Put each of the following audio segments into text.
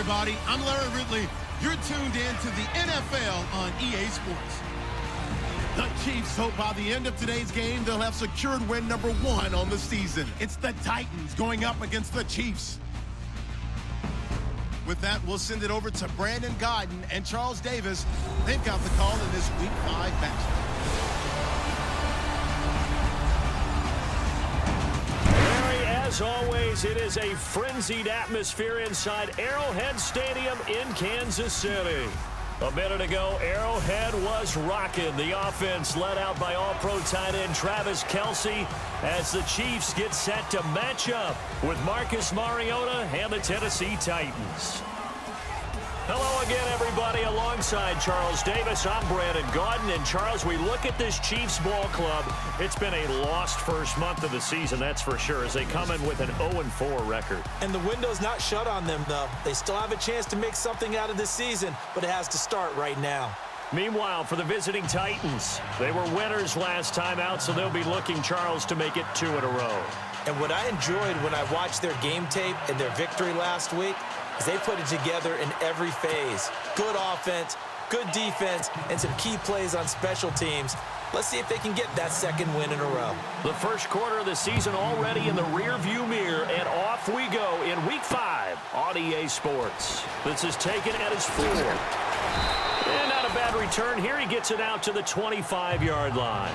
everybody. I'm Larry Ridley. You're tuned in to the NFL on EA Sports. The Chiefs hope by the end of today's game, they'll have secured win number 1 on the season. It's the Titans going up against the Chiefs. With that, we'll send it over to Brandon Gaudin and Charles Davis. They've got the call in this Week 5 matchup. As always, it is a frenzied atmosphere inside Arrowhead Stadium in Kansas City. A minute ago, Arrowhead was rocking. The offense led out by All-Pro tight end Travis Kelce as the Chiefs get set to match up with Marcus Mariota and the Tennessee Titans. Hello again, everybody. Alongside Charles Davis, I'm Brandon Gaudin. And Charles, we look at this Chiefs ball club. It's been a lost first month of the season, that's for sure, as they come in with an 0-4 record. And the window's not shut on them, though. They still have a chance to make something out of this season, but it has to start right now. Meanwhile, for the visiting Titans, they were winners last time out, so they'll be looking, Charles, to make it 2 in a row. And what I enjoyed when I watched their game tape and their victory last week is they put it together in every phase. Good offense, good defense, and some key plays on special teams. Let's see if they can get that second win in a row. The first quarter of the season already in the rearview mirror, and off we go in Week 5 on EA Sports. This is taken at his 4. And not a bad return here. He gets it out to the 25-yard line.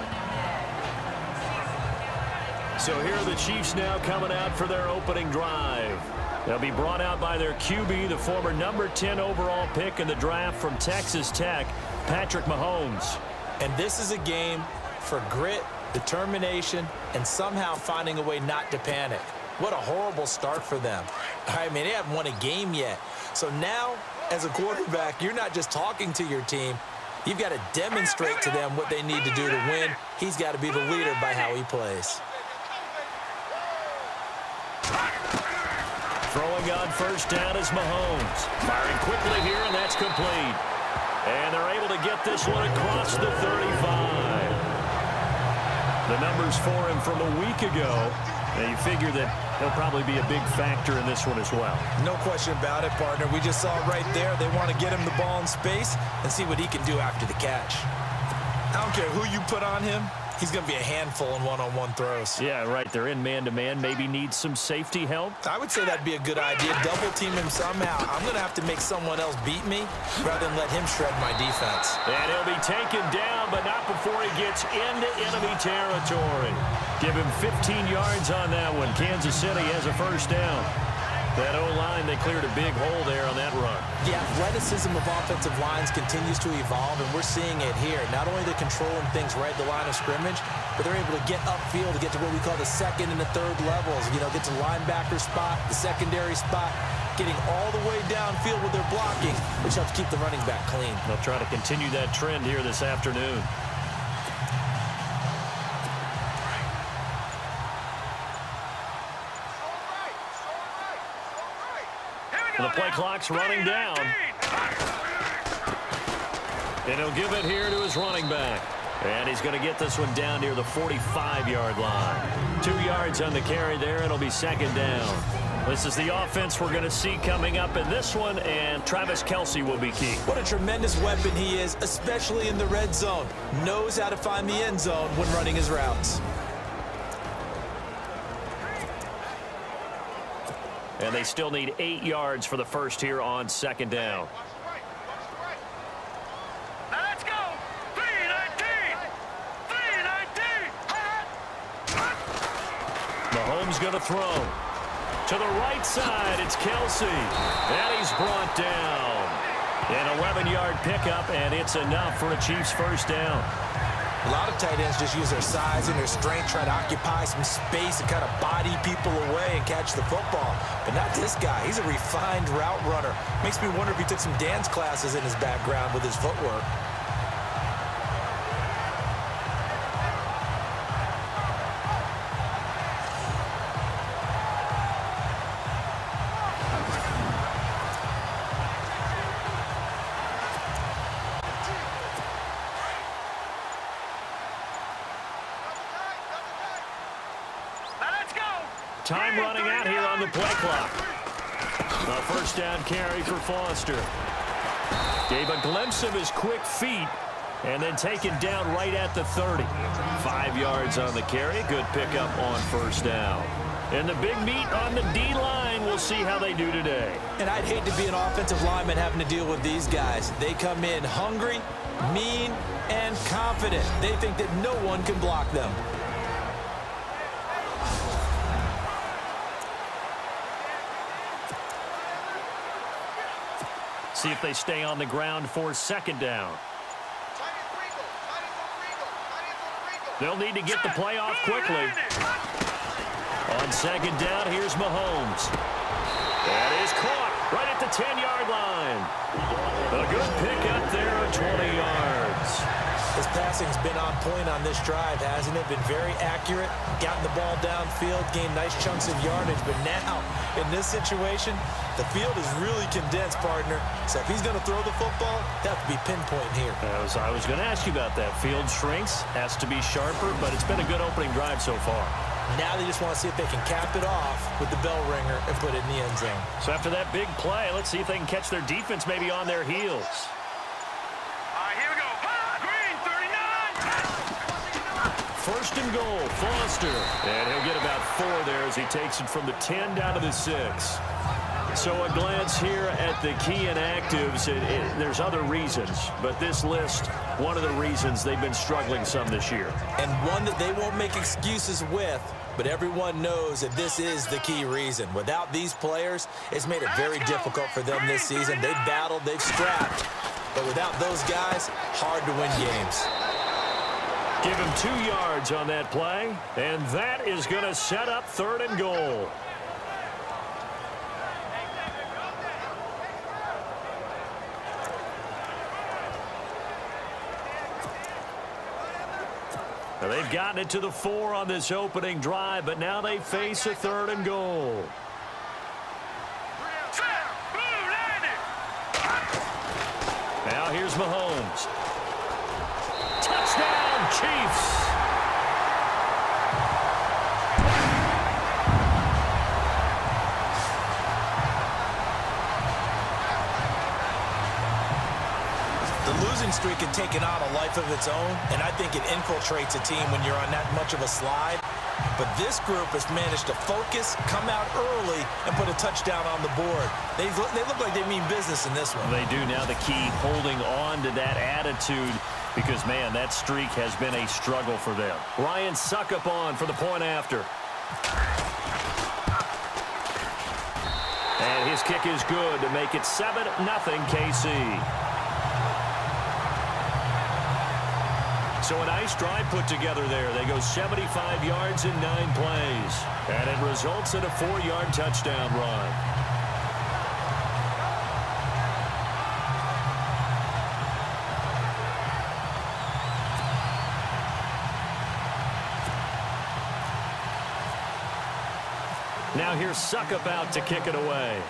So here are the Chiefs now coming out for their opening drive. They'll be brought out by their QB, the former number 10 overall pick in the draft from Texas Tech, Patrick Mahomes. And this is a game for grit, determination, and somehow finding a way not to panic. What a horrible start for them. I mean, they haven't won a game yet. So now, as a quarterback, you're not just talking to your team. You've got to demonstrate to them what they need to do to win. He's got to be the leader by how he plays. Throwing on first down is Mahomes. Firing quickly here, and that's complete. And they're able to get this one across the 35. The numbers for him from a week ago. And you figure that he'll probably be a big factor in this one as well. No question about it, partner. We just saw it right there. They want to get him the ball in space and see what he can do after the catch. I don't care who you put on him. He's going to be a handful in one-on-one throws. Yeah, right. They're in man-to-man. Maybe needs some safety help. I would say that'd be a good idea. Double team him somehow. I'm going to have to make someone else beat me rather than let him shred my defense. And he'll be taken down, but not before he gets into enemy territory. Give him 15 yards on that one. Kansas City has a first down. That O-line, they cleared a big hole there on that run. The athleticism of offensive lines continues to evolve, and we're seeing it here. Not only they're controlling things right at the line of scrimmage, but they're able to get upfield to get to what we call the second and the third levels. You know, get to linebacker spot, the secondary spot, getting all the way downfield with their blocking, which helps keep the running back clean. They'll try to continue that trend here this afternoon. The play clock's running down. And he'll give it here to his running back. And he's going to get this one down near the 45-yard line. 2 yards on the carry there. It'll be second down. This is the offense we're going to see coming up in this one, and Travis Kelce will be key. What a tremendous weapon he is, especially in the red zone. Knows how to find the end zone when running his routes. And they still need 8 yards for the first here on second down. Now let's go. 3-19. 3-19. Mahomes going to throw. To the right side, it's Kelce. And he's brought down. An 11-yard pickup, and it's enough for a Chiefs first down. A lot of tight ends just use their size and their strength, try to occupy some space and kind of body people away and catch the football. But not this guy. He's a refined route runner. Makes me wonder if he took some dance classes in his background with his footwork. Time running out here on the play clock. A first down carry for Foster. Gave a glimpse of his quick feet and then taken down right at the 30. 5 yards on the carry. Good pickup on first down. And the big meat on the D-line. We'll see how they do today. And I'd hate to be an offensive lineman having to deal with these guys. They come in hungry, mean, and confident. They think that no one can block them. See if they stay on the ground for second down. They'll need to get the play off quickly. On second down, here's Mahomes. That is caught right at the 10-yard line. A good pickup there of 20 yards. His passing's been on point on this drive, hasn't it? Been very accurate, gotten the ball downfield, gained nice chunks of yardage. But now, in this situation, the field is really condensed, partner. So if he's going to throw the football, that have to be pinpoint here. I was going to ask you about that. Field shrinks, has to be sharper, but it's been a good opening drive so far. Now they just want to see if they can cap it off with the bell ringer and put it in the end zone. So after that big play, let's see if they can catch their defense maybe on their heels. Here we go. Green, 39. First and goal, Foster. And he'll get about 4 there as he takes it from the 10 down to the 6. So a glance here at the key inactives. There's other reasons, but this list, one of the reasons they've been struggling some this year. And one that they won't make excuses with, but everyone knows that this is the key reason. Without these players, it's made it very difficult for them this season. They've battled, they've strapped, but without those guys, hard to win games. Give him 2 yards on that play, and that is going to set up third and goal. Now they've gotten it to the 4 on this opening drive, but now they face a third and goal. Now here's Mahomes. Touchdown, Chiefs! The losing streak had taken on a life of its own, and I think it infiltrates a team when you're on that much of a slide. But this group has managed to focus, come out early, and put a touchdown on the board. They look like they mean business in this one. They do. Now the key, holding on to that attitude, because, man, that streak has been a struggle for them. Ryan Succop on for the point after. And his kick is good to make it 7-0 KC. So a nice drive put together there. They go 75 yards in 9 plays. And it results in a 4-yard touchdown run. Now here's Succop out to kick it away.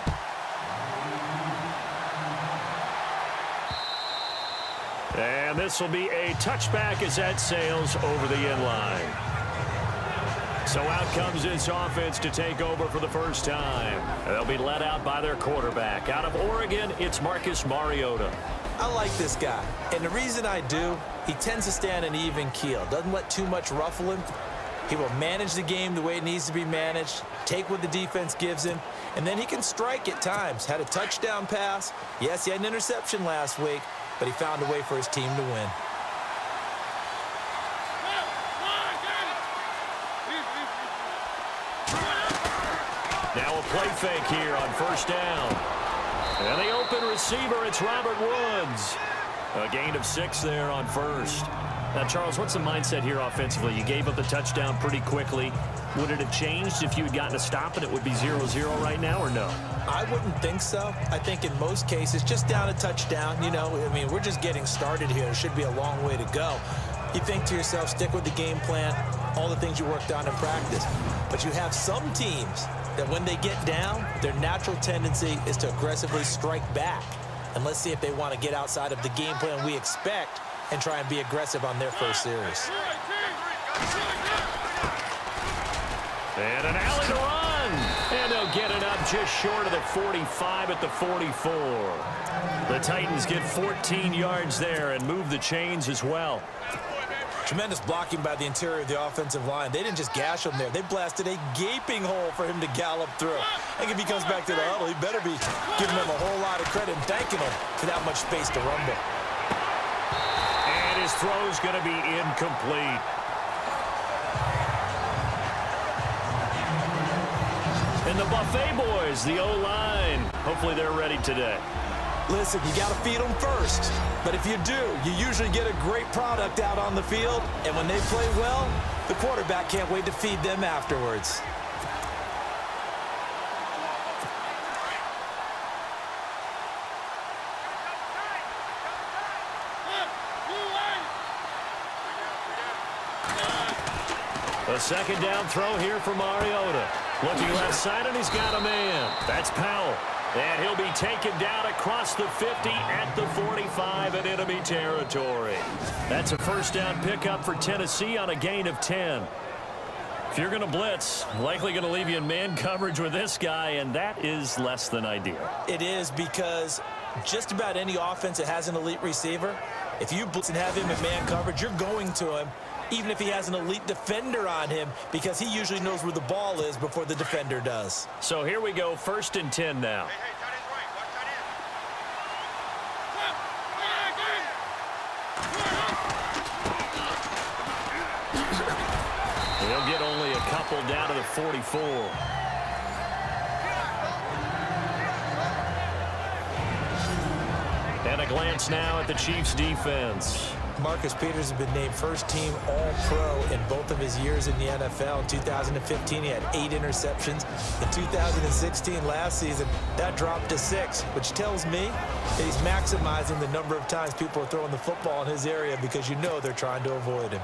And this will be a touchback as that sails over the end line. So out comes this offense to take over for the first time. They'll be led out by their quarterback. Out of Oregon, it's Marcus Mariota. I like this guy, and the reason I do, he tends to stay on an even keel. Doesn't let too much ruffle him. He will manage the game the way it needs to be managed, take what the defense gives him, and then he can strike at times. Had a touchdown pass. Yes, he had an interception last week, but he found a way for his team to win. Now a play fake here on first down. And the open receiver, it's Robert Woods. A gain of 6 there on first. Now, Charles, what's the mindset here offensively? You gave up the touchdown pretty quickly. Would it have changed if you had gotten a stop and it would be 0-0 right now, or no? I wouldn't think so. I think in most cases, just down a touchdown, you know, I mean, we're just getting started here. There should be a long way to go. You think to yourself, stick with the game plan, all the things you worked on in practice. But you have some teams that when they get down, their natural tendency is to aggressively strike back. And let's see if they want to get outside of the game plan we expect and try and be aggressive on their first series. And an alley to run. And they'll get it up just short of the 45 at the 44. The Titans get 14 yards there and move the chains as well. Tremendous blocking by the interior of the offensive line. They didn't just gash him there. They blasted a gaping hole for him to gallop through. I think if he comes back to the huddle, he better be giving them a whole lot of credit and thanking him for that much space to rumble. And his throw's going to be incomplete. And the Buffet boys, the O-line, hopefully they're ready today. Listen, you got to feed them first. But if you do, you usually get a great product out on the field. And when they play well, the quarterback can't wait to feed them afterwards. A second down throw here for Mariota. Looking left side, and he's got a man. That's Powell. And he'll be taken down across the 50 at the 45 in enemy territory. That's a first down pickup for Tennessee on a gain of 10. If you're going to blitz, likely going to leave you in man coverage with this guy, and that is less than ideal. It is, because just about any offense that has an elite receiver, if you blitz and have him in man coverage, you're going to him, even if he has an elite defender on him, because he usually knows where the ball is before the defender does. So here we go, 1st and 10 now. He'll get only a couple down to the 44. And a glance now at the Chiefs' defense. Marcus Peters has been named first-team All-Pro in both of his years in the NFL. In 2015, he had 8 interceptions. In 2016, last season, that dropped to 6, which tells me that he's maximizing the number of times people are throwing the football in his area, because you know they're trying to avoid him.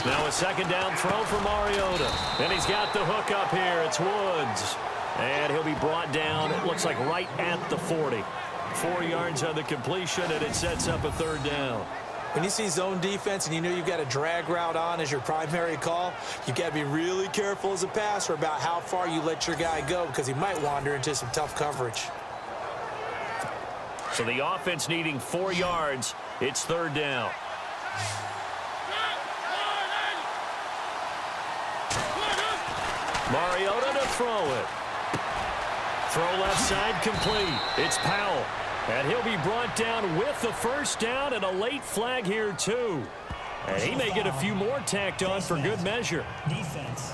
Now a second down throw for Mariota. And he's got the hook up here. It's Woods. And he'll be brought down, it looks like, right at the 40. 4 yards on the completion, and it sets up a third down. When you see zone defense and you know you've got a drag route on as your primary call, you've got to be really careful as a passer about how far you let your guy go, because he might wander into some tough coverage. So the offense needing 4 yards. It's third down. Mariota to throw it. Throw left side complete. It's Powell. And he'll be brought down with the first down, and a late flag here too. And he may get a few more tacked on for good measure. Defense.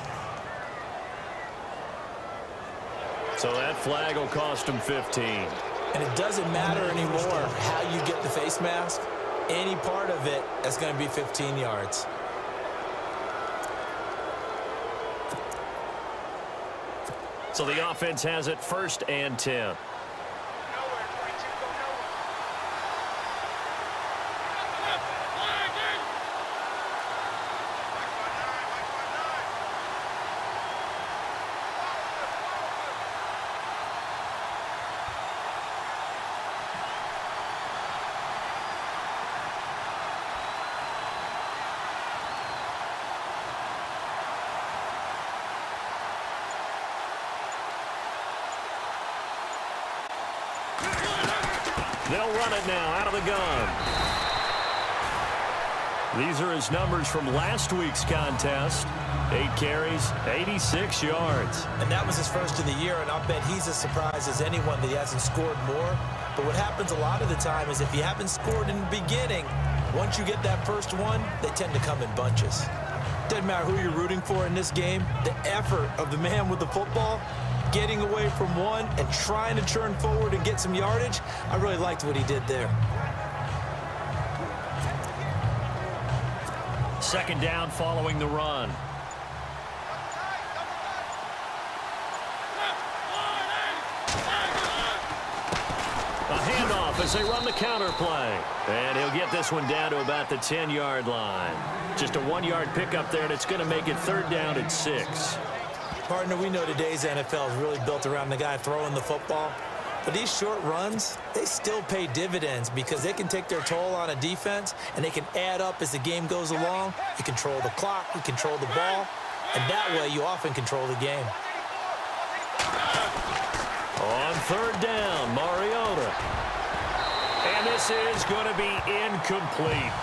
So that flag will cost him 15. And it doesn't matter anymore how you get the face mask. Any part of it is going to be 15 yards. So the offense has it 1st and 10. They'll run it now out of the gun. These are his numbers from last week's contest. 8 carries, 86 yards. And that was his first of the year, and I'll bet he's as surprised as anyone that he hasn't scored more. But what happens a lot of the time is if you haven't scored in the beginning, once you get that first one, they tend to come in bunches. Doesn't matter who you're rooting for in this game, the effort of the man with the football, getting away from one and trying to turn forward and get some yardage, I really liked what he did there. Second down following the run. A handoff as they run the counter play. And he'll get this one down to about the 10-yard line. Just a 1-yard pickup there, and it's going to make it third down at 6. Partner, we know today's NFL is really built around the guy throwing the football. But these short runs, they still pay dividends because they can take their toll on a defense, and they can add up as the game goes along. You control the clock, you control the ball, and that way you often control the game. On third down, Mariota. And this is going to be incomplete.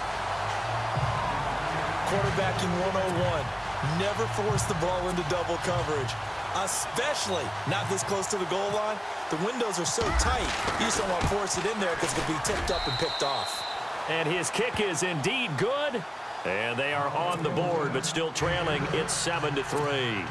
Quarterbacking 101. Never force the ball into double coverage, especially not this close to the goal line. The windows are so tight, you just don't want to force it in there because it could be tipped up and picked off. And his kick is indeed good. And they are on the board, but still trailing. It's 7-3.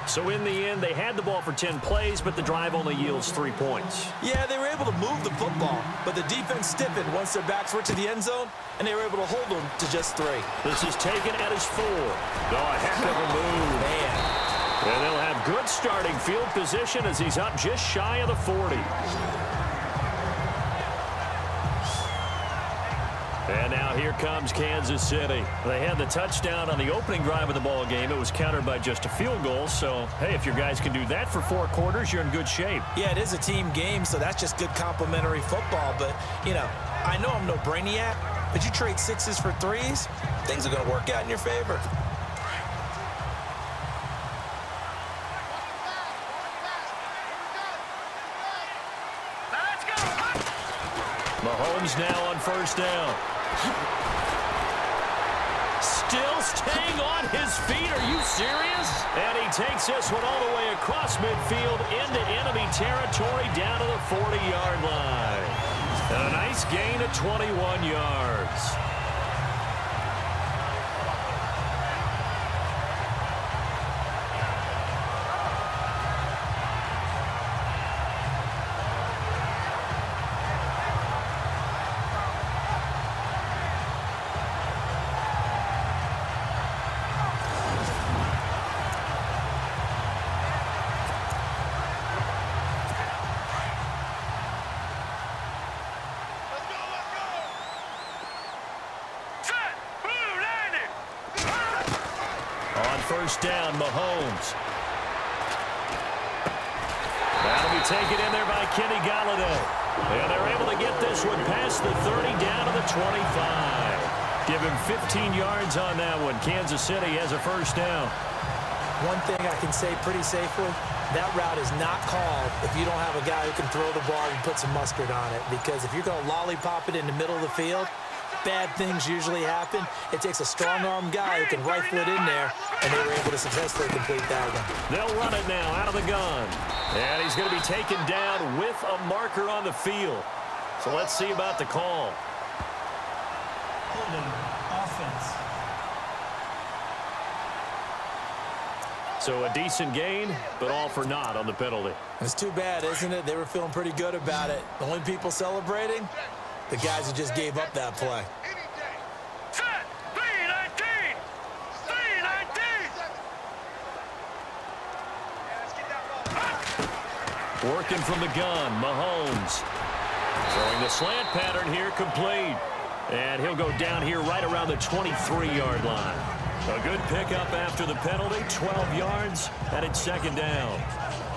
So in the end, they had the ball for 10 plays, but the drive only yields 3 points. Yeah, they were able to move the football, but the defense stiffened once their backs were to the end zone, and they were able to hold them to just 3. This is taken at his 4. Oh, a heck of a move. Man. And they'll have good starting field position as he's up just shy of the 40. And now here comes Kansas City. They had the touchdown on the opening drive of the ball game. It was countered by just a field goal. So, hey, if your guys can do that for 4 quarters, you're in good shape. Yeah, it is a team game, so that's just good complimentary football. But, you know, I know I'm no brainiac, but you trade 6s for 3s, things are going to work out in your favor. Mahomes now on first down. Still staying on his feet. Are you serious? And he takes this one all the way across midfield into enemy territory down to the 40-yard line. And a nice gain of 21 yards. First down, Mahomes. That'll be taken in there by Kenny Golladay. And they're able to get this one past the 30 down to the 25. Give him 15 yards on that one. Kansas City has a first down. One thing I can say pretty safely, that route is not called if you don't have a guy who can throw the ball and put some mustard on it. Because if you're going to lollipop it in the middle of the field, bad things usually happen. It takes a strong-arm guy who can rifle it in there, and they were able to successfully complete that one. They'll run it now out of the gun. And he's going to be taken down with a marker on the field. So let's see about the call. Holding offense. So a decent gain, but all for naught on the penalty. It's too bad, isn't it? They were feeling pretty good about it. The only people celebrating, the guys who just gave up that play. Set. 3-19. 3-19. Working from the gun, Mahomes. Throwing the slant pattern here, complete. And he'll go down here right around the 23-yard line. A good pickup after the penalty, 12 yards, and it's second down.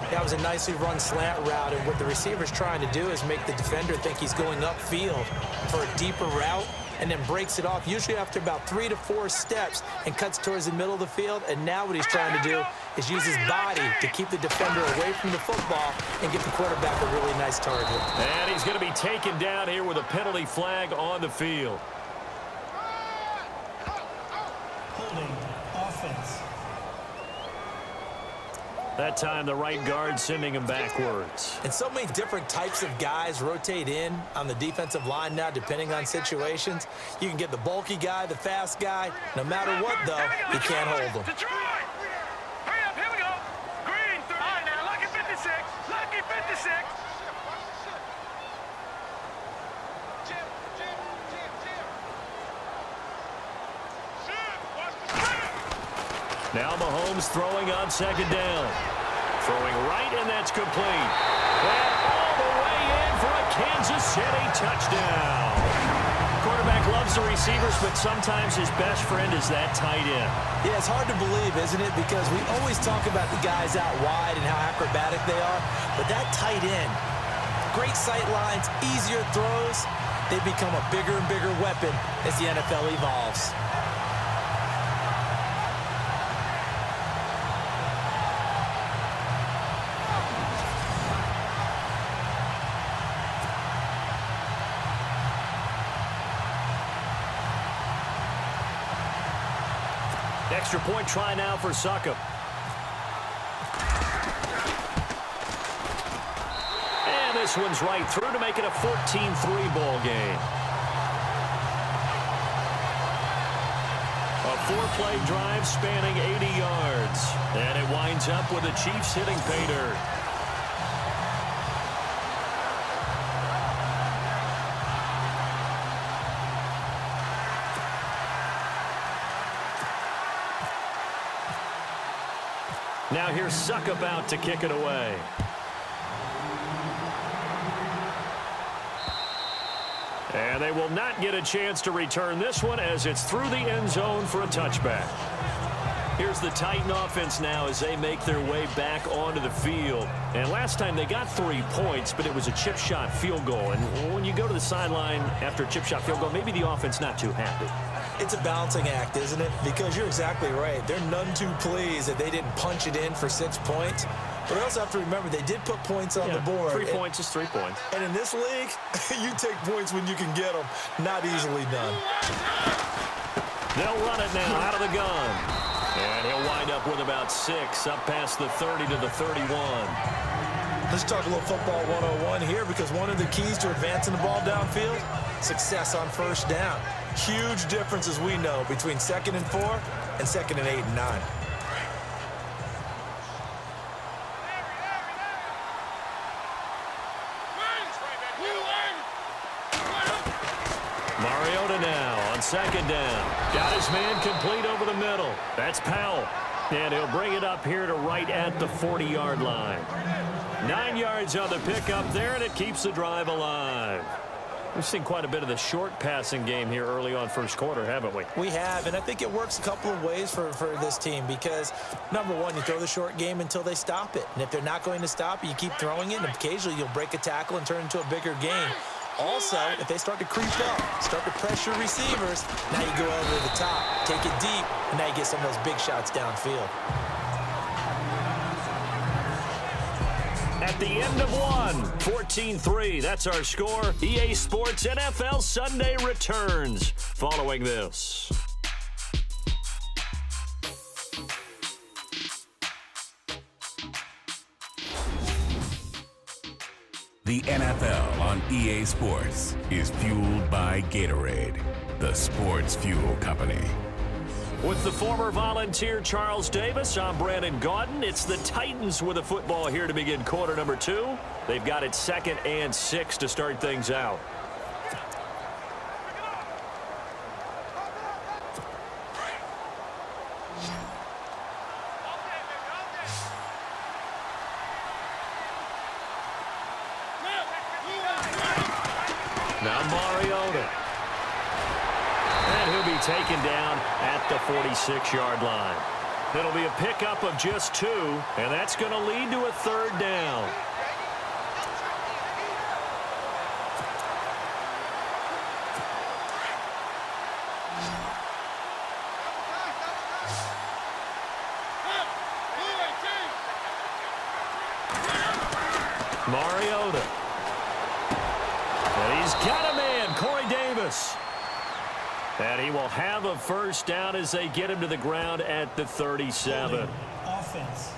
That was a nicely run slant route, and what the receiver's trying to do is make the defender think he's going upfield for a deeper route and then breaks it off, usually after about 3 to 4 steps, and cuts towards the middle of the field. And now what he's trying to do is use his body to keep the defender away from the football and give the quarterback a really nice target. And he's going to be taken down here with a penalty flag on the field. Holding offense. That time, the right guard sending him backwards. And so many different types of guys rotate in on the defensive line now, depending on situations. You can get the bulky guy, the fast guy. No matter what, though, you can't hold them. Detroit! Hurry up, here we go. Green, 3. All right, now, lucky 56. Lucky 56. Now Mahomes throwing on second down. Throwing right, and that's complete. And all the way in for a Kansas City touchdown. Quarterback loves the receivers, but sometimes his best friend is that tight end. Yeah, it's hard to believe, isn't it? Because we always talk about the guys out wide and how acrobatic they are. But that tight end, great sight lines, easier throws. They become a bigger and bigger weapon as the NFL evolves. Extra point try now for Succop. And this one's right through to make it a 14-3 ball game. A 4-play drive spanning 80 yards. And it winds up with the Chiefs hitting pay dirt. Now here's Succop out to kick it away. And they will not get a chance to return this one as it's through the end zone for a touchback. Here's the Titan offense now as they make their way back onto the field. And last time they got 3 points, but it was a chip shot field goal. And when you go to the sideline after a chip shot field goal, maybe the offense not too happy. It's a balancing act, isn't it? Because you're exactly right. They're none too pleased that they didn't punch it in for 6 points. But we also have to remember they did put points on the board. 3 points is 3 points. And in this league, you take points when you can get them. Not easily done. They'll run it now out of the gun. And he'll wind up with about 6 up past the 30 to the 31. Let's talk a little football 101 here because one of the keys to advancing the ball downfield, success on first down. Huge difference, as we know, between 2nd and 4 and 2nd and 8 and 9. Mariota now on 2nd down. Got his man complete over the middle. That's Powell. And he'll bring it up here to right at the 40-yard line. 9 yards on the pickup there, and it keeps the drive alive. We've seen quite a bit of the short passing game here early on first quarter, haven't we? We have, and I think it works a couple of ways for this team because, number one, you throw the short game until they stop it. And if they're not going to stop it, you keep throwing it, and occasionally you'll break a tackle and turn it into a bigger game. Also, if they start to creep up, start to pressure receivers, now you go over the top, take it deep, and now you get some of those big shots downfield. At the end of one, 14-3, that's our score. EA Sports NFL Sunday returns following this. The NFL on EA Sports is fueled by Gatorade, the sports fuel company. With the former Volunteer Charles Davis, I'm Brandon Gaudin. It's the Titans with a football here to begin quarter number 2. They've got it 2nd and 6 to start things out. Now Mariota. And he'll be taken down at the 46-yard line. It'll be a pickup of just 2, and that's going to lead to a 3rd down. Mariota. And he's got a man, Corey Davis. And he will have a first down as they get him to the ground at the 37. Offense.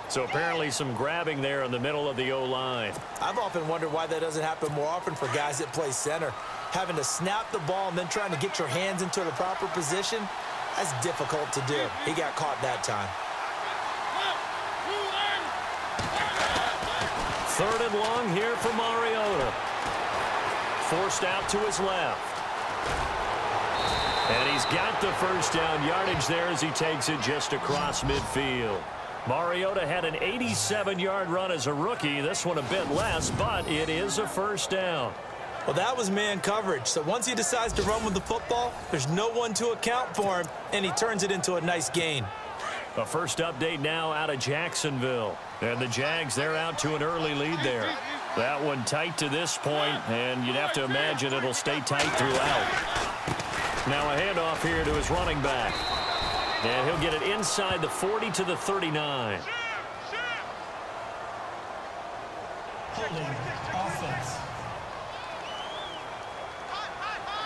So apparently some grabbing there in the middle of the O-line. I've often wondered why that doesn't happen more often for guys that play center. Having to snap the ball and then trying to get your hands into the proper position, that's difficult to do. He got caught that time. 3rd and long here for Mariota. Forced out to his left. And he's got the first down yardage there as he takes it just across midfield. Mariota had an 87-yard run as a rookie. This one a bit less, but it is a first down. Well, that was man coverage. So once he decides to run with the football, there's no one to account for him, and he turns it into a nice gain. A first update now out of Jacksonville. And the Jags, they're out to an early lead there. That one tight to this point, and you'd have to imagine it'll stay tight throughout. Now a handoff here to his running back. And he'll get it inside the 40 to the 39. Holding offense.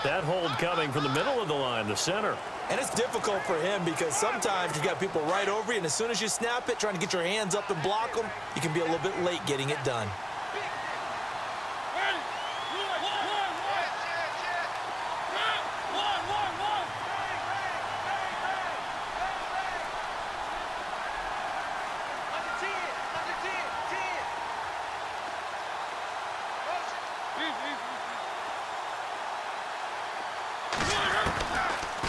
That hold coming from the middle of the line, the center. And it's difficult for him because sometimes you got people right over you, and as soon as you snap it, trying to get your hands up and block them, you can be a little bit late getting it done.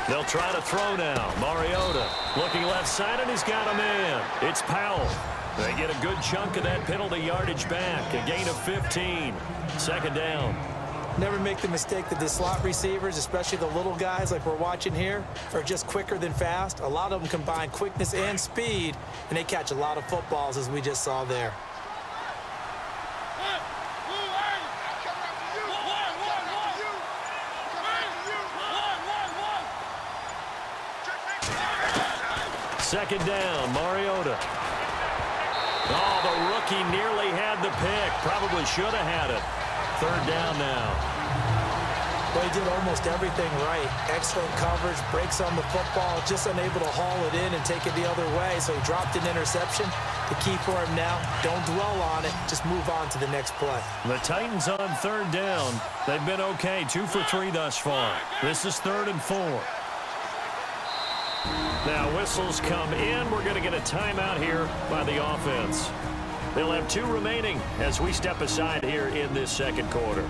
They'll try to throw now. Mariota looking left side, and he's got a man. It's Powell. They get a good chunk of that penalty yardage back. A gain of 15. Second down. Never make the mistake that the slot receivers, especially the little guys like we're watching here, are just quicker than fast. A lot of them combine quickness and speed, and they catch a lot of footballs, as we just saw there. Second down, Mariota. Oh, the rookie nearly had the pick. Probably should have had it. Third down now. Well, he did almost everything right. Excellent coverage, breaks on the football, just unable to haul it in and take it the other way, so he dropped an interception. The key for him now, don't dwell on it, just move on to the next play. The Titans on third down. They've been okay, 2 for 3 thus far. This is 3rd and 4. Now whistles come in. We're going to get a timeout here by the offense. They'll have 2 remaining as we step aside here in this second quarter.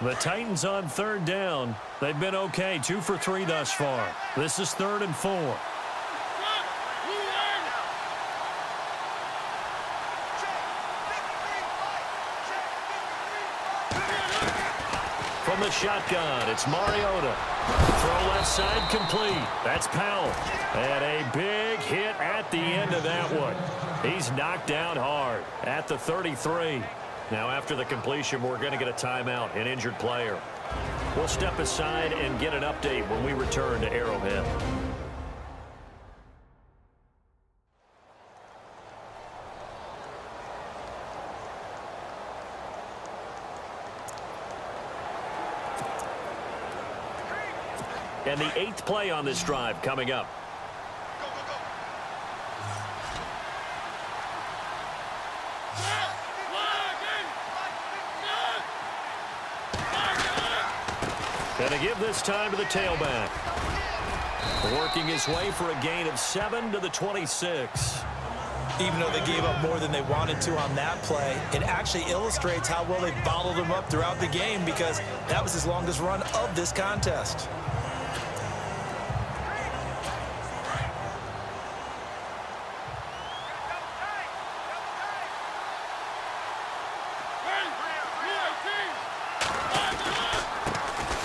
The Titans on third down. They've been okay, 2 for 3 thus far. This is 3rd and 4. From the shotgun, it's Mariota. Throw left side complete. That's Powell. And a big hit at the end of that one. He's knocked down hard at the 33. Now, after the completion, we're going to get a timeout, an injured player. We'll step aside and get an update when we return to Arrowhead. And the 8th play on this drive coming up. And to give this time to the tailback. Working his way for a gain of 7 to the 26. Even though they gave up more than they wanted to on that play, it actually illustrates how well they bottled him up throughout the game, because that was his longest run of this contest.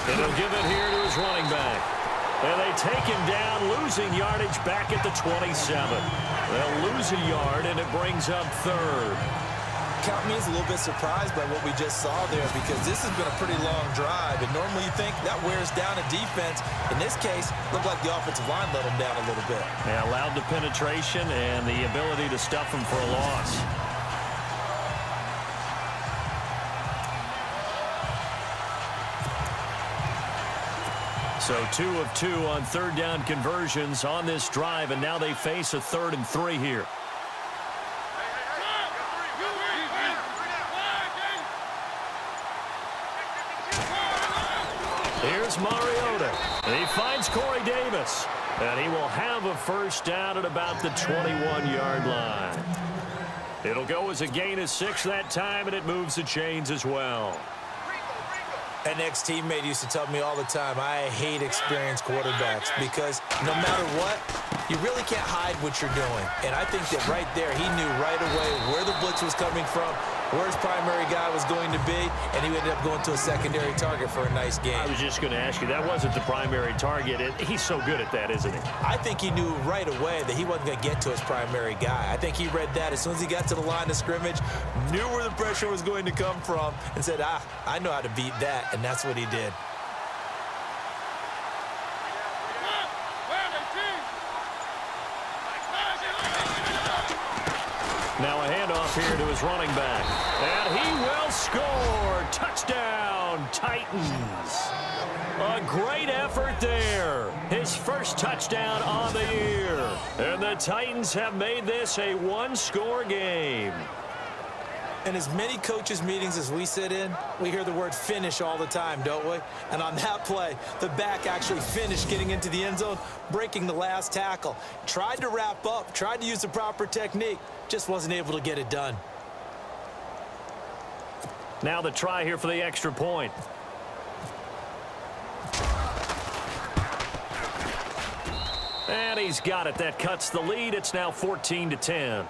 And he'll give it here to his running back. And they take him down, losing yardage back at the 27. They'll lose a yard, and it brings up 3rd. Count me as a little bit surprised by what we just saw there, because this has been a pretty long drive, and normally you think that wears down a defense. In this case, looked like the offensive line let them down a little bit. Yeah, allowed the penetration and the ability to stuff them for a loss. So 2 of 2 on third down conversions on this drive, and now they face a 3rd and 3 here. Here's Mariota. He finds Corey Davis, and he will have a first down at about the 21-yard line. It'll go as a gain of 6 that time, and it moves the chains as well. An ex-teammate used to tell me all the time, I hate experienced quarterbacks, because no matter what, You really can't hide what you're doing. And I think that right there, he knew right away where the blitz was coming from, where his primary guy was going to be, and he ended up going to a secondary target for a nice game. I was just going to ask you, that wasn't the primary target. He's so good at that, isn't he? I think he knew right away that he wasn't going to get to his primary guy. I think he read that as soon as he got to the line of scrimmage, knew where the pressure was going to come from, and said, I know how to beat that, and that's what he did. Now a handoff here to his running back. And he will score. Touchdown, Titans. A great effort there. His first touchdown on the year. And the Titans have made this a one-score game. In as many coaches' meetings as we sit in, we hear the word finish all the time, don't we? And on that play, the back actually finished getting into the end zone, breaking the last tackle. Tried to wrap up, tried to use the proper technique, just wasn't able to get it done. Now the try here for the extra point. And he's got it. That cuts the lead. It's now 14-10.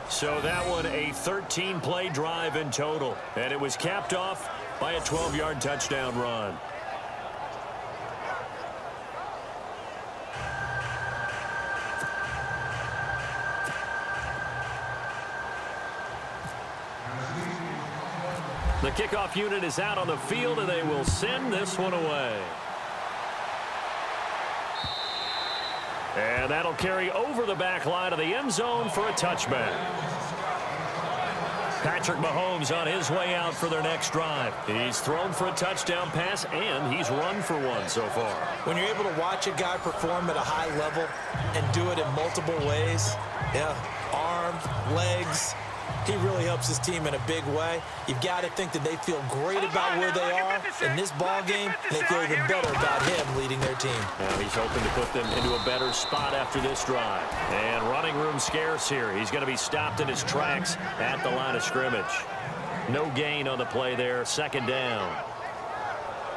So that one, a 13-play drive in total. And it was capped off by a 12-yard touchdown run. The kickoff unit is out on the field, and they will send this one away. And that'll carry over the back line of the end zone for a touchback. Patrick Mahomes on his way out for their next drive. He's thrown for a touchdown pass, and he's run for one so far. When you're able to watch a guy perform at a high level and do it in multiple ways, arm, legs, he really helps his team in a big way. You've got to think that they feel great about where they are in this ball game. They feel even better about him leading their team. Now he's hoping to put them into a better spot after this drive. And running room scarce here. He's going to be stopped in his tracks at the line of scrimmage. No gain on the play there. Second down.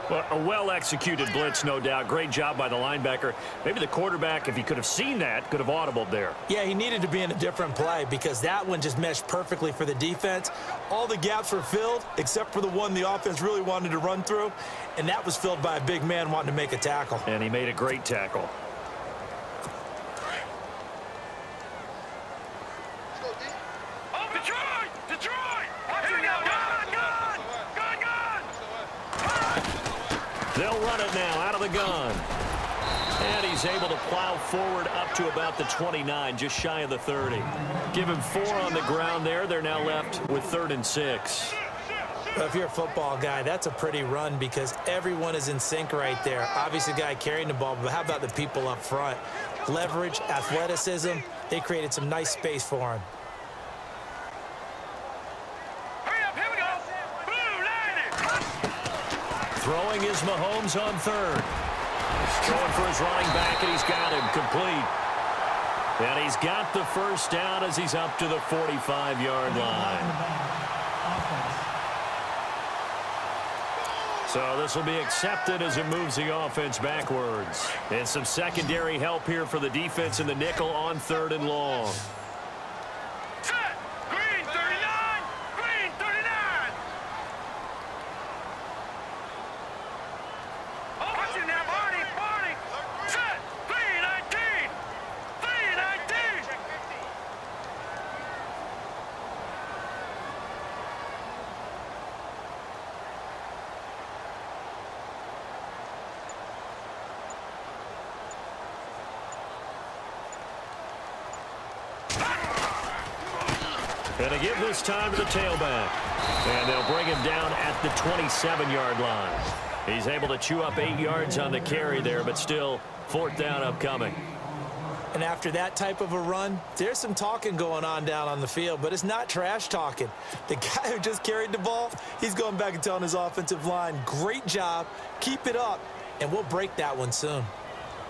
Well, a well-executed blitz, no doubt. Great job by the linebacker. Maybe the quarterback, if he could have seen that, could have audibled there. Yeah, he needed to be in a different play because that one just meshed perfectly for the defense. All the gaps were filled except for the one the offense really wanted to run through, and that was filled by a big man wanting to make a tackle. And he made a great tackle. They'll run it now out of the gun. And he's able to plow forward up to about the 29, just shy of the 30. Give him 4 on the ground there. They're now left with 3rd and 6. Well, if you're a football guy, that's a pretty run because everyone is in sync right there. Obviously, the guy carrying the ball, but how about the people up front? Leverage, athleticism, they created some nice space for him. Throwing is Mahomes on 3rd. Going for his running back, and he's got him complete. And he's got the first down as he's up to the 45-yard line. So this will be accepted as it moves the offense backwards. And some secondary help here for the defense in the nickel on 3rd and long. And they give this time to the tailback. And they'll bring him down at the 27-yard line. He's able to chew up 8 yards on the carry there, but still 4th down upcoming. And after that type of a run, there's some talking going on down on the field, but it's not trash talking. The guy who just carried the ball, he's going back and telling his offensive line, great job, keep it up, and we'll break that one soon.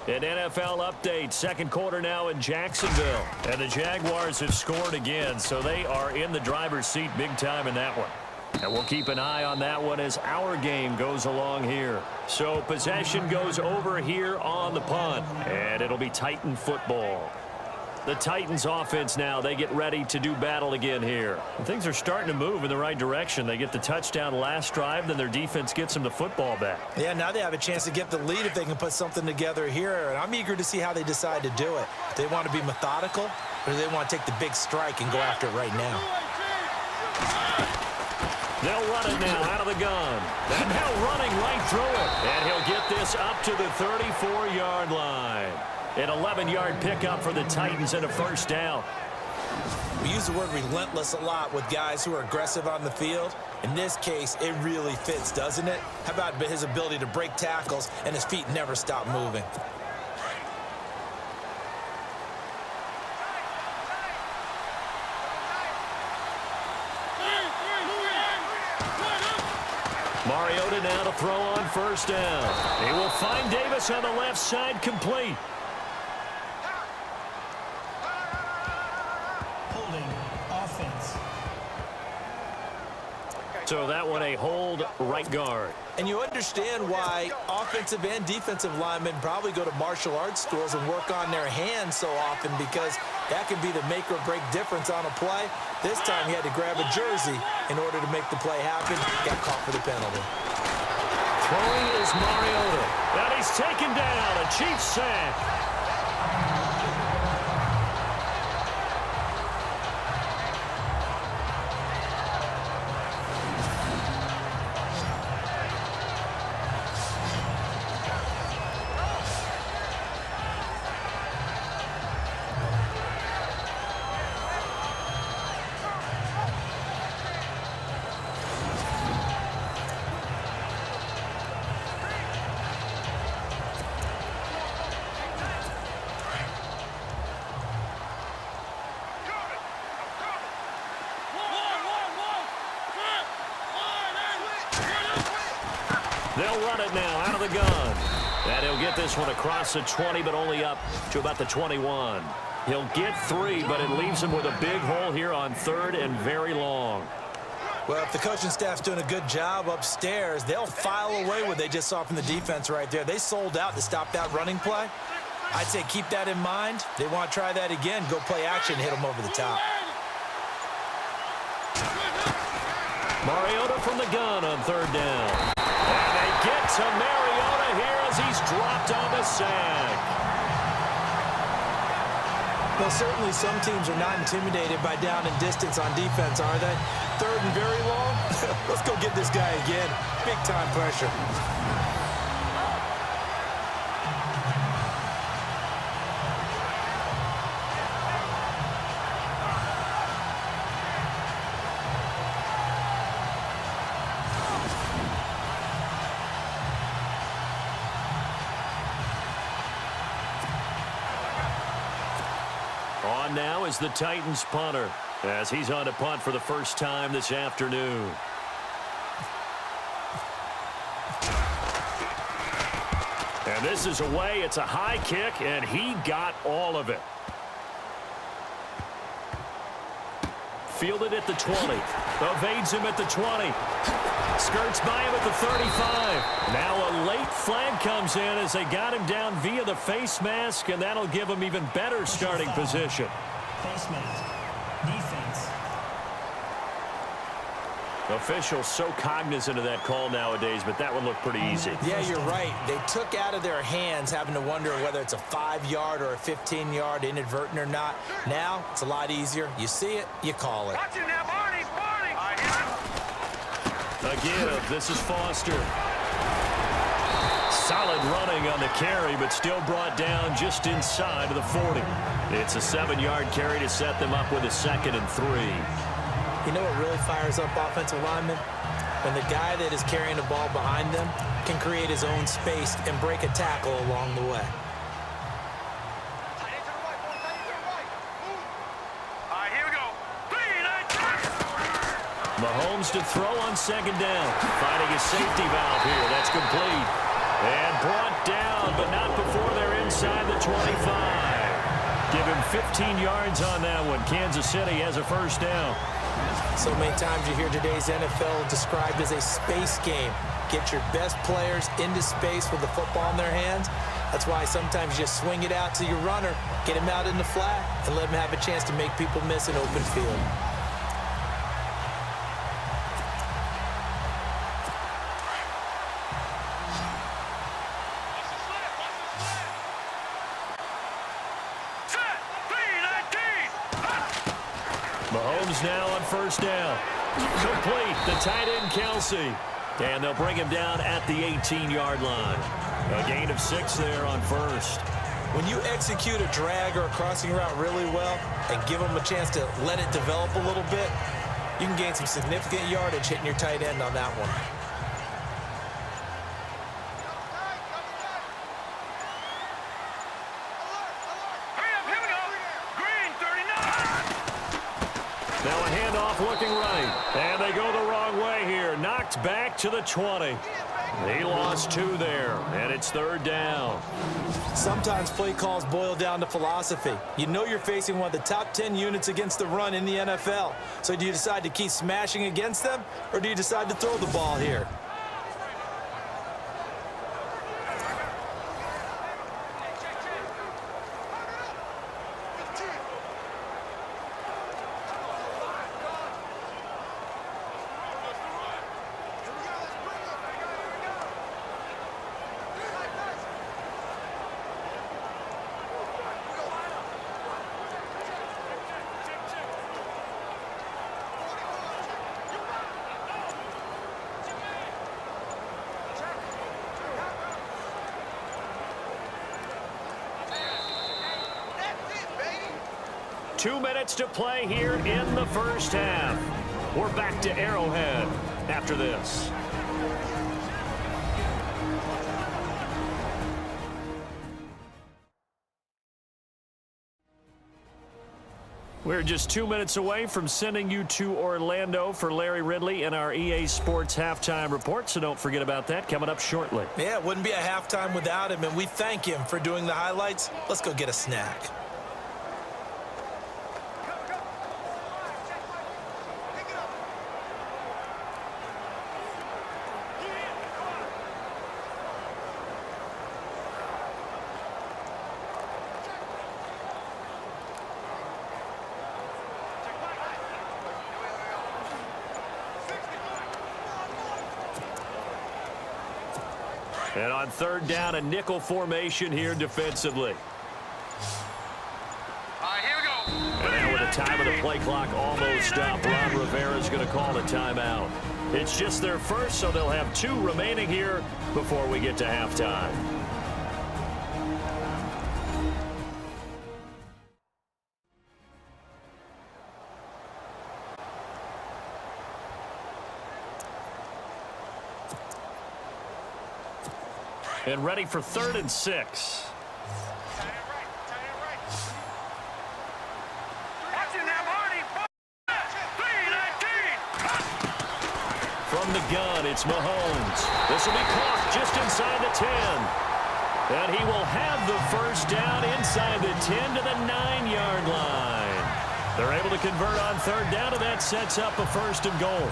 An NFL update, second quarter now in Jacksonville. And the Jaguars have scored again, so they are in the driver's seat big time in that one. And we'll keep an eye on that one as our game goes along here. So possession goes over here on the punt, and it'll be Titan football. The Titans offense now, they get ready to do battle again here. And things are starting to move in the right direction. They get the touchdown last drive, then their defense gets them the football back. Yeah, now they have a chance to get the lead if they can put something together here. And I'm eager to see how they decide to do it. Do they want to be methodical, or do they want to take the big strike and go after it right now? They'll run it now out of the gun. And now running right through it. And he'll get this up to the 34-yard line. An 11-yard pickup for the Titans and a first down. We use the word relentless a lot with guys who are aggressive on the field. In this case, it really fits, doesn't it? How about his ability to break tackles and his feet never stop moving? Mariota now to throw on first down. He will find Davis on the left side, complete. So that one a hold right guard. And you understand why offensive and defensive linemen probably go to martial arts schools and work on their hands so often, because that can be the make or break difference on a play. This time he had to grab a jersey in order to make the play happen. Got caught for the penalty. Throwing is Mariota. And he's taken down. A Chiefs sack. They'll run it now out of the gun. And he'll get this one across the 20, but only up to about the 21. He'll get 3, but it leaves him with a big hole here on third and very long. Well, if the coaching staff's doing a good job upstairs, they'll file away what they just saw from the defense right there. They sold out to stop that running play. I'd say keep that in mind. They want to try that again. Go play action, hit them over the top. Mariota from the gun on third down. And they get to Mariota here as he's dropped on the sack. Well, certainly some teams are not intimidated by down and distance on defense, are they? Third and very long? Let's go get this guy again. Big time pressure. On now is the Titans punter as he's on to punt for the first time this afternoon. And this is away. It's a high kick, and he got all of it. Fielded at the 20. Evades him at the 20. Skirts by him at the 35. Now a late flag comes in as they got him down via the face mask, and that'll give him even better starting position. Face mask. Defense. Officials so cognizant of that call nowadays, but that one looked pretty easy. Yeah, you're right. They took out of their hands having to wonder whether it's a 5-yard or a 15-yard inadvertent or not. Now, it's a lot easier. You see it, you call it. Watch it now, Barney, Barney. A give. This is Foster. Solid running on the carry, but still brought down just inside of the 40. It's a 7-yard carry to set them up with a 2nd and 3. You know what really fires up offensive linemen? When the guy that is carrying the ball behind them can create his own space and break a tackle along the way. All right, here we go. 3, 9, 10. Mahomes to throw on 2nd down. Finding a safety valve here. That's complete. And brought down, but not before they're inside the 25. Give him 15 yards on that one. Kansas City has a first down. So many times you hear today's NFL described as a space game. Get your best players into space with the football in their hands. That's why sometimes you just swing it out to your runner, get him out in the flat, and let him have a chance to make people miss an open field. Mahomes now on first down. Complete, the tight end Kelsey. And they'll bring him down at the 18-yard line. A gain of 6 there on first. When you execute a drag or a crossing route really well and give them a chance to let it develop a little bit, you can gain some significant yardage hitting your tight end on that one. Here we go. Green 39. Now a handoff looking right. And they go the wrong way here. Knocked back to the 20. He lost 2 there, and it's third down. Sometimes play calls boil down to philosophy. You know you're facing one of the top 10 units against the run in the NFL. So do you decide to keep smashing against them, or do you decide to throw the ball here? Two minutes to play here in the first half. We're back to Arrowhead after this. We're just 2 minutes away from sending you to Orlando for Larry Ridley in our EA Sports Halftime Report, so don't forget about that coming up shortly. Yeah, it wouldn't be a halftime without him, and we thank him for doing the highlights. Let's go get a snack. And on third down, a nickel formation here defensively. All right, here we go. And now with the time of the play clock almost up, Ron Rivera is going to call a timeout. It's just their first, so they'll have 2 remaining here before we get to halftime. And ready for 3rd and 6. Watch it now, Marty. 3-19. From the gun, it's Mahomes. This will be caught just inside the 10. And he will have the first down inside the 10 to the 9-yard line. They're able to convert on third down, and that sets up a 1st and goal.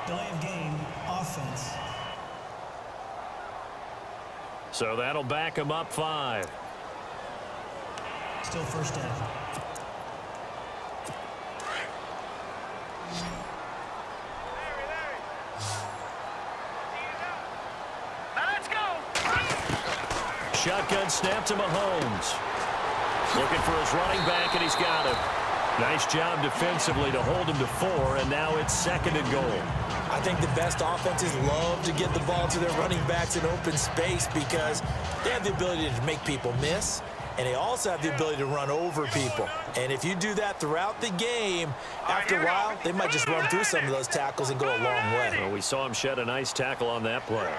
Delay of game, offense. So that'll back him up 5. Still first down. Now let's go. Shotgun snap to Mahomes. Looking for his running back, and he's got him. Nice job defensively to hold him to 4, and now it's 2nd and goal. I think the best offenses love to get the ball to their running backs in open space because they have the ability to make people miss, and they also have the ability to run over people. And if you do that throughout the game, after a while, they might just run through some of those tackles and go a long way. Well, we saw him shed a nice tackle on that play.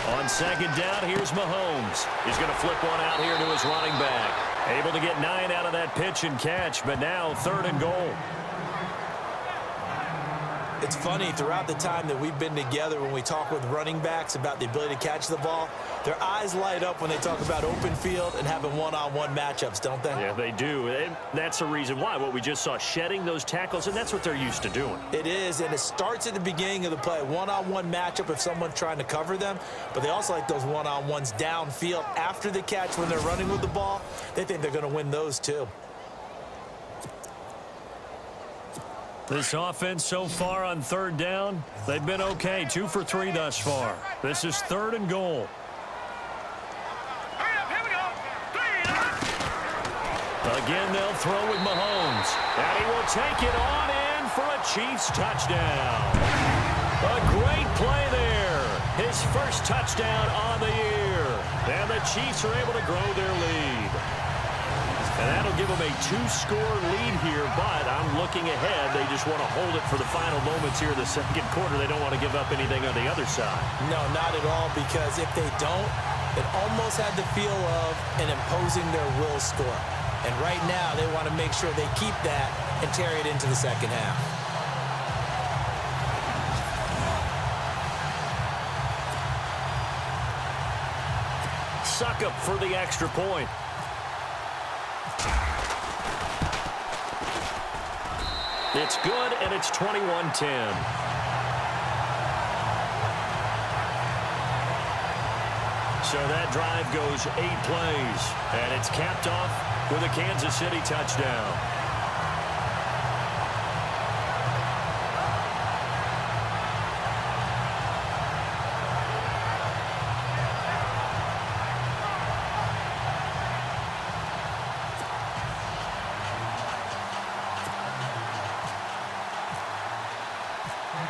On second down, here's Mahomes. He's going to flip one out here to his running back. Able to get 9 out of that pitch and catch, but now 3rd and goal. It's funny, throughout the time that we've been together, when we talk with running backs about the ability to catch the ball, their eyes light up when they talk about open field and having one-on-one matchups, don't they? Yeah, they do. And that's the reason why. What we just saw, shedding those tackles, and that's what they're used to doing. It is, and it starts at the beginning of the play. One-on-one matchup if someone's trying to cover them, but they also like those one-on-ones downfield after the catch when they're running with the ball. They think they're going to win those too. This offense so far on 3rd down, they've been okay. 2 for 3 thus far. This is 3rd and goal. Hurry up, here we go. Again, they'll throw with Mahomes. And he will take it on in for a Chiefs touchdown. A great play there. His first touchdown on the year. And the Chiefs are able to grow their lead. And that'll give them a 2-score lead here, but I'm looking ahead. They just want to hold it for the final moments here in the second quarter. They don't want to give up anything on the other side. No, not at all, because if they don't, it almost had the feel of an imposing their will score. And right now, they want to make sure they keep that and carry it into the second half. Suck up for the extra point. It's good, and it's 21-10. So that drive goes 8 plays, and it's capped off with a Kansas City touchdown.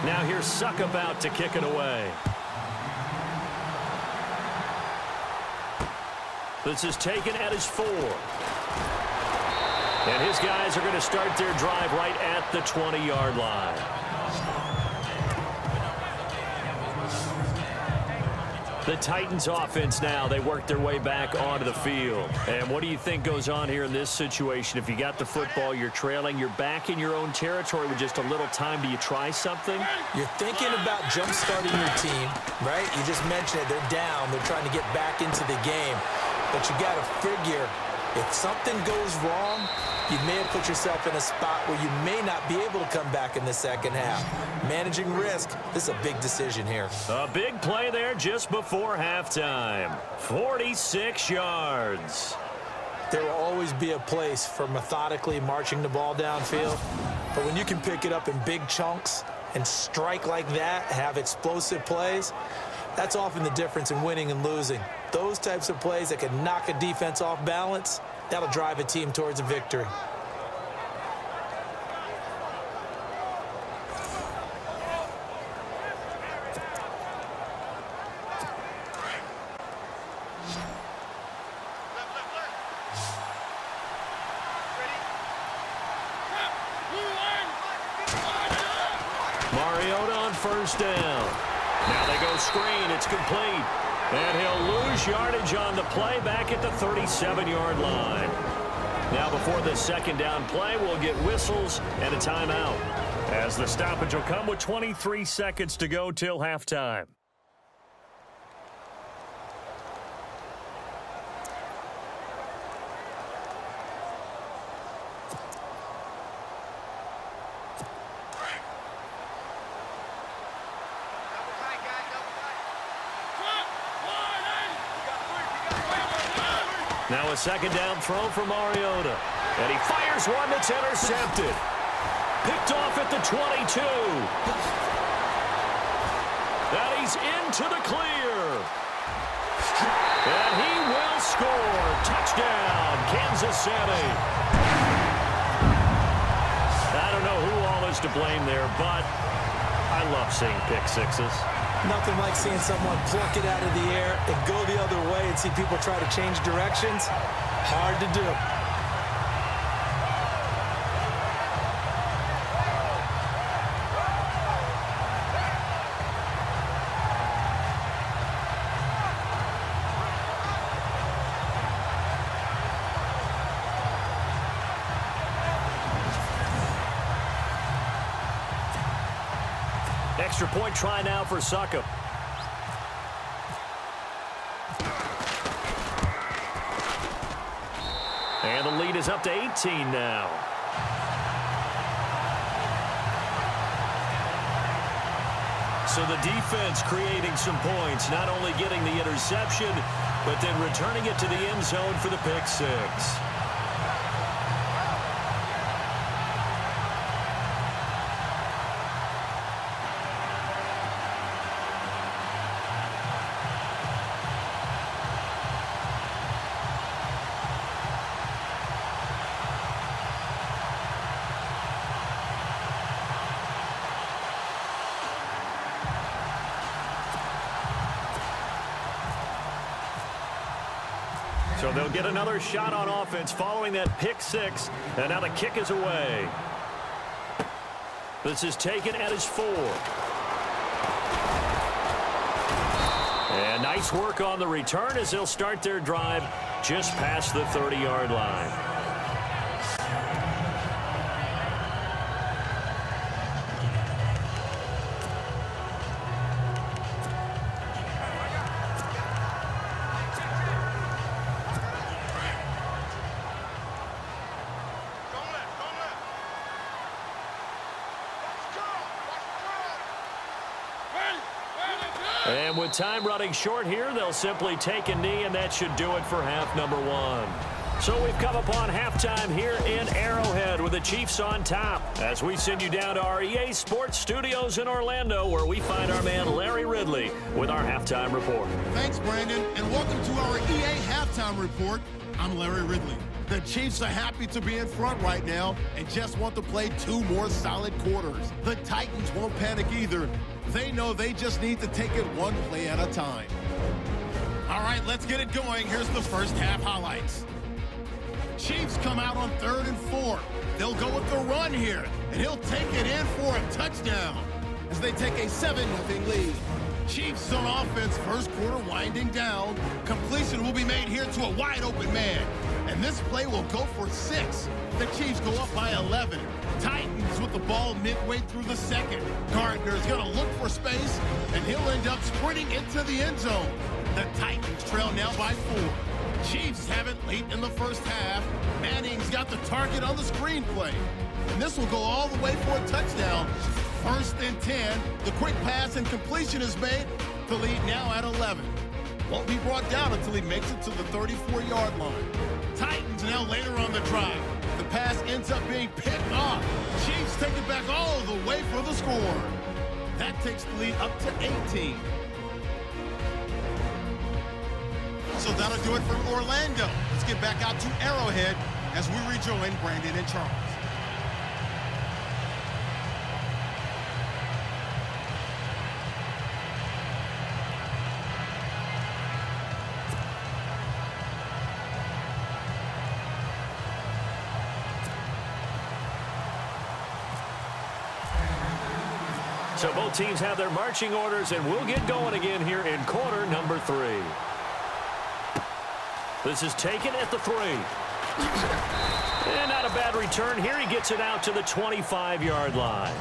Now here's Suckup out to kick it away. This is taken at his 4. And his guys are going to start their drive right at the 20-yard line. The Titans offense now, they work their way back onto the field. And what do you think goes on here in this situation? If you got the football, you're trailing, you're back in your own territory with just a little time. Do you try something? You're thinking about jump-starting your team, right? You just mentioned it. They're down. They're trying to get back into the game. But you got to figure, if something goes wrong, you may have put yourself in a spot where you may not be able to come back in the second half. Managing risk, this is a big decision here. A big play there just before halftime. 46 yards. There will always be a place for methodically marching the ball downfield. But when you can pick it up in big chunks and strike like that, have explosive plays, that's often the difference in winning and losing. Those types of plays that can knock a defense off balance, that'll drive a team towards a victory. Mariota on first down. Now they go screen. It's complete. And he'll lose yardage on the play back at the 37-yard line. Now before the second down play, we'll get whistles and a timeout, as the stoppage will come with 23 seconds to go till halftime. Now a second down throw for Mariota. And he fires one that's intercepted. Picked off at the 22. And he's into the clear. And he will score. Touchdown, Kansas City. know who all is to blame there, but I love seeing pick sixes. Nothing like seeing someone pluck it out of the air and go the other way and see people try to change directions. Hard to do. Extra point try now for Succop. And the lead is up to 18 now. So the defense creating some points, not only getting the interception, but then returning it to the end zone for the pick six. So they'll get another shot on offense following that pick six. And now the kick is away. This is taken at his 4. And nice work on the return as they'll start their drive just past the 30-yard line. And with time running short here, they'll simply take a knee, and that should do it for half number 1. So we've come upon halftime here in Arrowhead with the Chiefs on top as we send you down to our EA Sports Studios in Orlando, where we find our man Larry Ridley with our halftime report. Thanks, Brandon, and welcome to our EA Halftime Report. I'm Larry Ridley. The Chiefs are happy to be in front right now and just want to play 2 more solid quarters. The Titans won't panic either. They know they just need to take it 1 play at a time. All right, let's get it going. Here's the first half highlights. Chiefs come out on 3rd and 4. They'll go with the run here, and he'll take it in for a touchdown as they take a 7-0 lead. Chiefs on offense, first quarter winding down. Completion will be made here to a wide-open man, and this play will go for 6. The Chiefs go up by 11. Titans with the ball midway through the second. Gardner's going to look for space, and he'll end up sprinting into the end zone. The Titans trail now by 4. Chiefs have it late in the first half. Manning's got the target on the screenplay, and this will go all the way for a touchdown. 1st and 10. The quick pass and completion is made. The lead now at 11. Won't be brought down until he makes it to the 34-yard line. Titans now later on the drive. The pass ends up being picked off. Chiefs take it back all the way for the score. That takes the lead up to 18. So that'll do it from Orlando. Let's get back out to Arrowhead as we rejoin Brandon and Charles. So both teams have their marching orders, and we'll get going again here in quarter number 3. This is taken at the 3. And not a bad return here. He gets it out to the 25-yard line.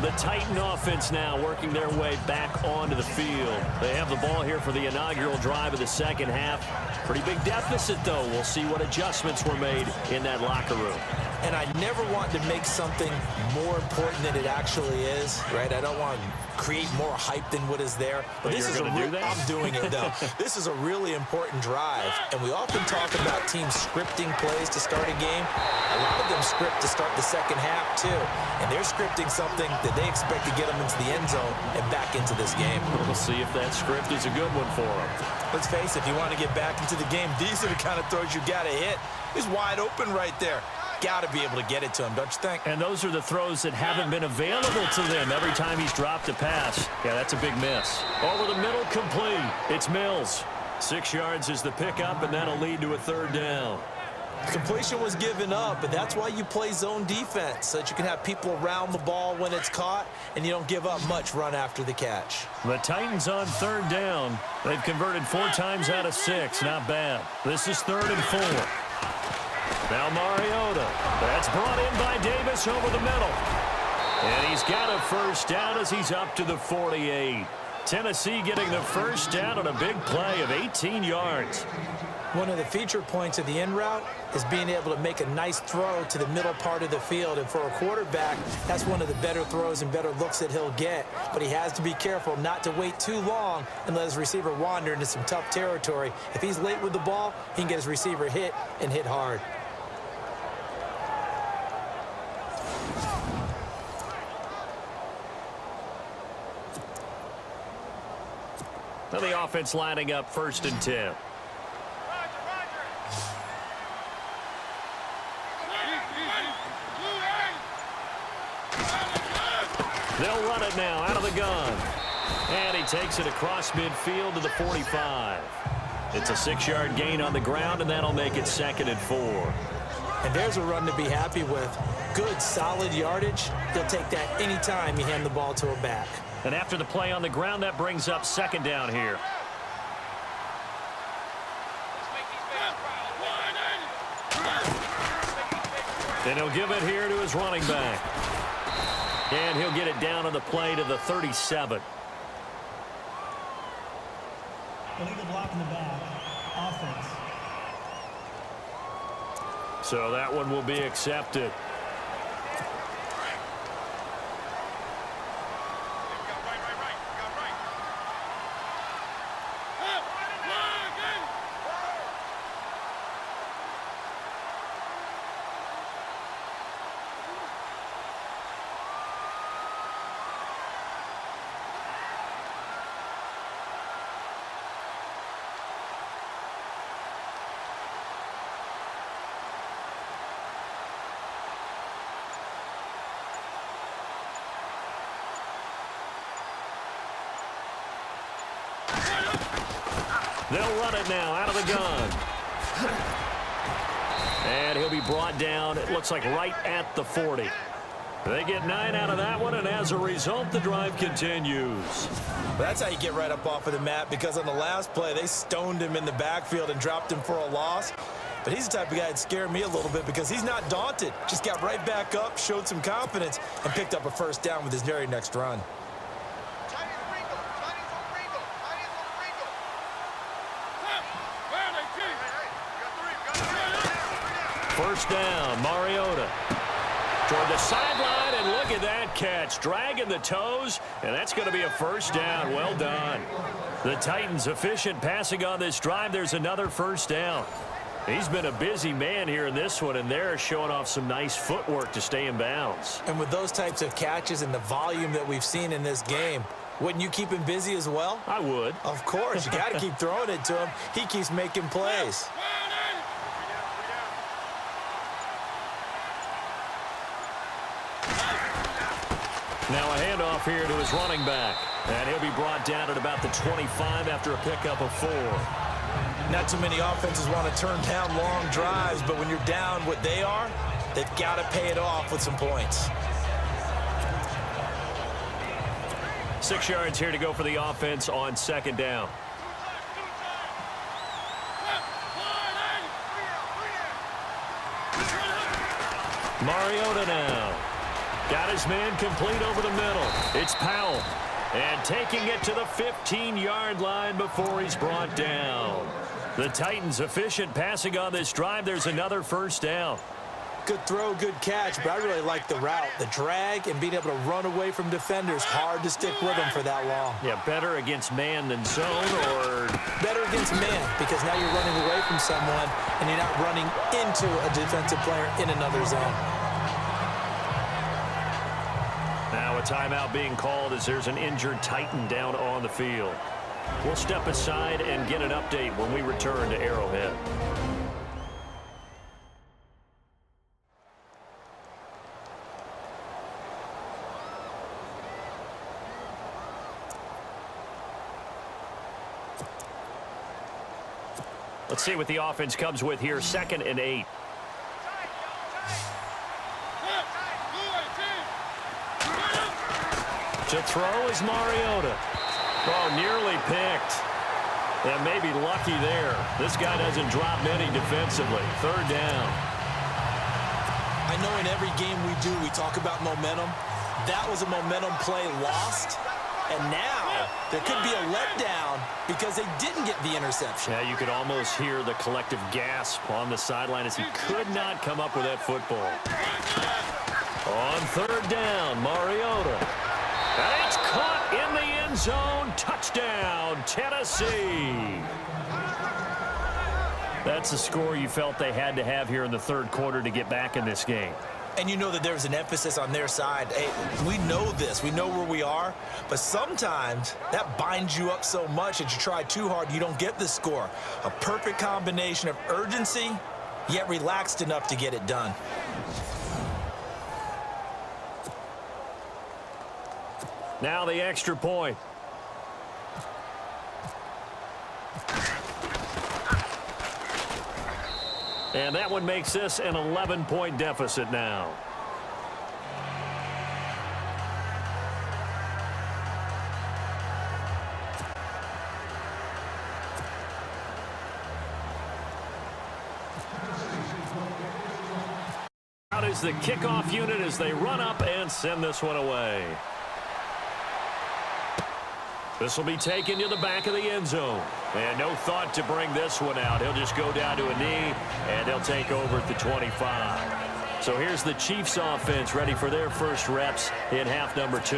The Titan offense now working their way back onto the field. They have the ball here for the inaugural drive of the second half. Pretty big deficit, though. We'll see what adjustments were made in that locker room. And I never want to make something more important than it actually is, right? I don't want to create more hype than what is there. But this is do that? I'm doing it, though. This is a really important drive, and we often talk about teams scripting plays to start a game. A lot of them script to start the second half, too. And they're scripting something that they expect to get them into the end zone and back into this game. We'll see if that script is a good one for them. Let's face it, if you want to get back into the game, these are the kind of throws you got to hit. He's wide open right there. Got to be able to get it to him, don't you think? And those are the throws that haven't been available to them every time he's dropped a pass. Yeah, that's a big miss. Over the middle, complete. It's Mills. 6 yards is the pickup, and that'll lead to a third down. Completion was given up, but that's why you play zone defense, so that you can have people around the ball when it's caught, and you don't give up much run after the catch. The Titans on third down. They've converted 4 times out of 6. Not bad. This is 3rd and 4. Now Mariota. That's brought in by Davis over the middle. And he's got a first down as he's up to the 48. Tennessee getting the first down on a big play of 18 yards. One of the feature points of the in route is being able to make a nice throw to the middle part of the field. And for a quarterback, that's one of the better throws and better looks that he'll get. But he has to be careful not to wait too long and let his receiver wander into some tough territory. If he's late with the ball, he can get his receiver hit and hit hard. Now the offense lining up 1st and 10. They'll run it now out of the gun. And he takes it across midfield to the 45. It's a 6-yard gain on the ground, and that'll make it 2nd and 4. And there's a run to be happy with. Good, solid yardage. He'll take that anytime you hand the ball to a back. And after the play on the ground, that brings up 2nd down here. Then he'll give it here to his running back. And he'll get it down on the play to the 37. Illegal block in the back. Offense. So that one will be accepted. They'll run it now out of the gun. And he'll be brought down, it looks like right at the 40. They get 9 out of that one, and as a result, the drive continues. That's how you get right up off of the mat, because on the last play, they stoned him in the backfield and dropped him for a loss. But he's the type of guy that scared me a little bit because he's not daunted. Just got right back up, showed some confidence, and picked up a first down with his very next run. First down, Mariota. Toward the sideline, and look at that catch. Dragging the toes, and that's going to be a first down. Well done. The Titans efficient passing on this drive. There's another first down. He's been a busy man here in this one, and they're showing off some nice footwork to stay in bounds. And with those types of catches and the volume that we've seen in this game, wouldn't you keep him busy as well? I would. Of course. You got to keep throwing it to him. He keeps making plays. Now a handoff here to his running back. And he'll be brought down at about the 25 after a pickup of 4. Not too many offenses want to turn down long drives, but when you're down what they are, they've got to pay it off with some points. 6 yards here to go for the offense on 2nd down. Mariota now. Got his man complete over the middle. It's Powell. And taking it to the 15-yard line before he's brought down. The Titans efficient passing on this drive. There's another first down. Good throw, good catch, but I really like the route. The drag and being able to run away from defenders. Hard to stick with them for that long. Yeah, better against man than zone, or better against man, because now you're running away from someone and you're not running into a defensive player in another zone. Now a timeout being called as there's an injured Titan down on the field. We'll step aside and get an update when we return to Arrowhead. Let's see what the offense comes with here. 2nd and 8. To throw is Mariota. Oh, nearly picked. And maybe lucky there. This guy doesn't drop many defensively. 3rd down. I know in every game we do, we talk about momentum. That was a momentum play lost. And now there could be a letdown because they didn't get the interception. Yeah, you could almost hear the collective gasp on the sideline as he could not come up with that football. On 3rd down, Mariota. And it's caught in the end zone. Touchdown, Tennessee. That's the score you felt they had to have here in the 3rd quarter to get back in this game. And you know that there's an emphasis on their side. Hey, we know this. We know where we are. But sometimes that binds you up so much that you try too hard, you don't get the score. A perfect combination of urgency, yet relaxed enough to get it done. Now the extra point. And that one makes this an 11-point deficit now. Out is the kickoff unit as they run up and send this one away. This will be taken to the back of the end zone. And no thought to bring this one out. He'll just go down to a knee, and they'll take over at the 25. So here's the Chiefs offense ready for their first reps in half number 2.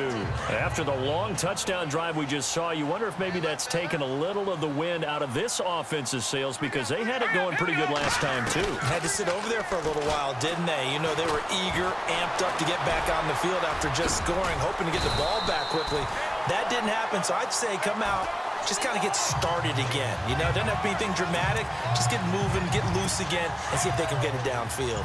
After the long touchdown drive we just saw, you wonder if maybe that's taken a little of the wind out of this offense's sails because they had it going pretty good last time too. Had to sit over there for a little while, didn't they? You know, they were eager, amped up to get back on the field after just scoring, hoping to get the ball back quickly. That didn't happen, so I'd say come out, just kind of get started again. You know, doesn't have to be anything dramatic. Just get moving, get loose again, and see if they can get it downfield.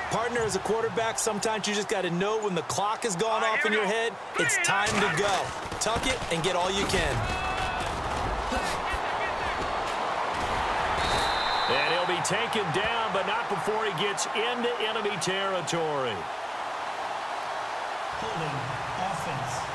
Partner, as a quarterback, sometimes you just got to know when the clock has gone off in your head, it's time to go. Tuck it and get all you can. And he'll be taken down, but not before he gets into enemy territory. Holding offense.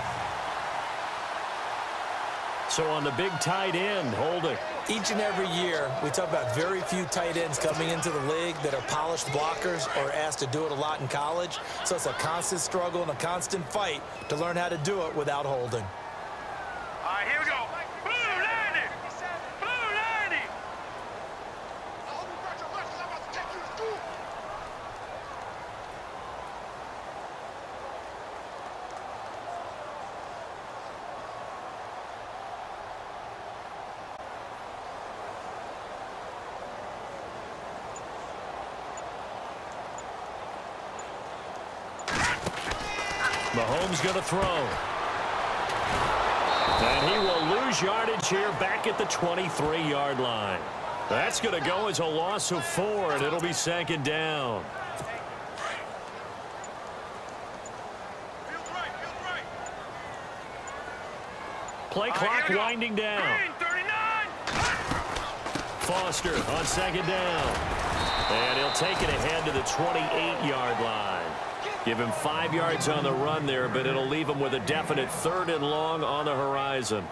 So on the big tight end, holding. Each and every year, we talk about very few tight ends coming into the league that are polished blockers or asked to do it a lot in college. So it's a constant struggle and a constant fight to learn how to do it without holding. All right, here we go. Blue landing. Blue landing. Mahomes going to throw. And he will lose yardage here back at the 23-yard line. That's going to go as a loss of 4, and it'll be 2nd down. Play clock winding down. Foster on 2nd down. And he'll take it ahead to the 28-yard line. Give him 5 yards on the run there, but it'll leave him with a definite 3rd and long on the horizon.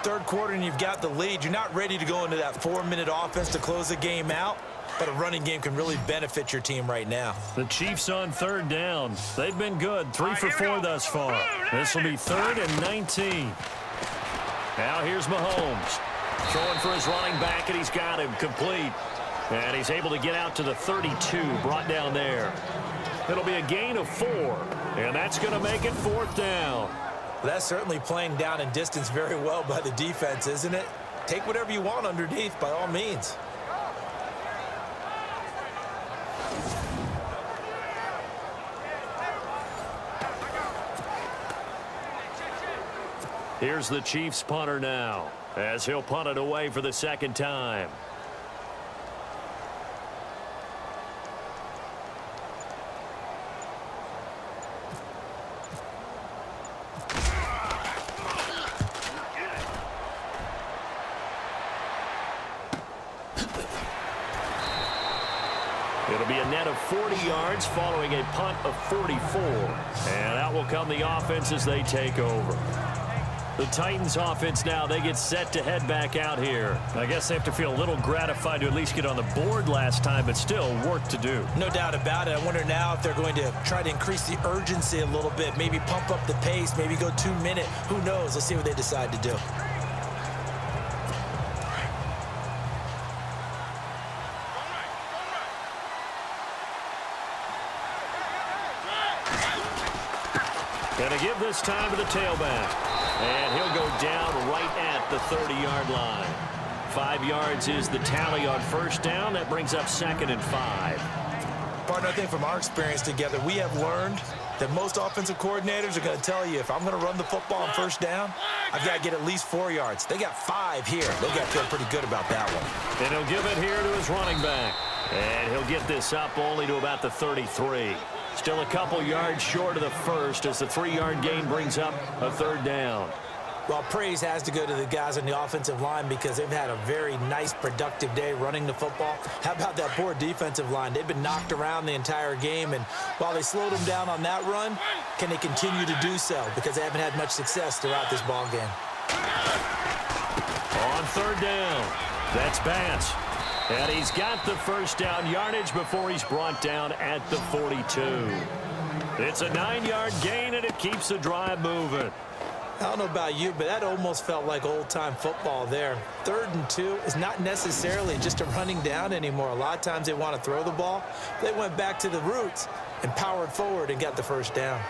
3rd quarter and you've got the lead. You're not ready to go into that 4-minute offense to close the game out, but a running game can really benefit your team right now. The Chiefs on 3rd down. They've been good. 3 for 4 thus far. This will be 3rd and 19. Now here's Mahomes. Throwing for his running back, and he's got him complete. And he's able to get out to the 32, brought down there. It'll be a gain of 4, and that's going to make it 4th down. That's certainly playing down and distance very well by the defense, isn't it? Take whatever you want underneath, by all means. Here's the Chiefs punter now, as he'll punt it away for the second time. It'll be a net of 40 yards following a punt of 44. And out will come the offense as they take over. The Titans offense now, they get set to head back out here. I guess they have to feel a little gratified to at least get on the board last time, but still work to do. No doubt about it. I wonder now if they're going to try to increase the urgency a little bit, maybe pump up the pace, maybe go 2-minute. Who knows? Let's see what they decide to do. Going to give this time to the tailback. And he'll go down right at the 30-yard line. 5 yards is the tally on first down. That brings up 2nd and 5. Partner, I think from our experience together, we have learned that most offensive coordinators are going to tell you, if I'm going to run the football on first down, I've got to get at least 4 yards. They got 5 here. They got to feel pretty good about that one. And he'll give it here to his running back. And he'll get this up only to about the 33. Still a couple yards short of the first as the 3-yard gain brings up a 3rd down. Well, praise has to go to the guys on the offensive line because they've had a very nice, productive day running the football. How about that poor defensive line? They've been knocked around the entire game, and while they slowed them down on that run, can they continue to do so? Because they haven't had much success throughout this ball game. On 3rd down, that's Bass. And he's got the first down yardage before he's brought down at the 42. It's a 9-yard gain, and it keeps the drive moving. I don't know about you, but that almost felt like old-time football there. 3rd and 2 is not necessarily just a running down anymore. A lot of times they want to throw the ball. They went back to the roots and powered forward and got the first down.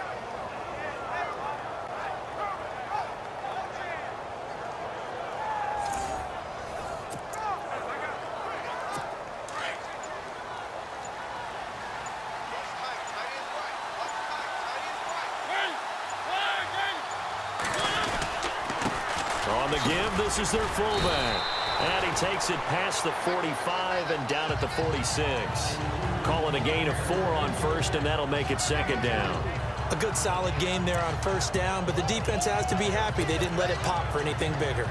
On the give, this is their fullback. And he takes it past the 45 and down at the 46. Call it a gain of 4 on first, and that'll make it 2nd down. A good solid game there on first down, but the defense has to be happy they didn't let it pop for anything bigger.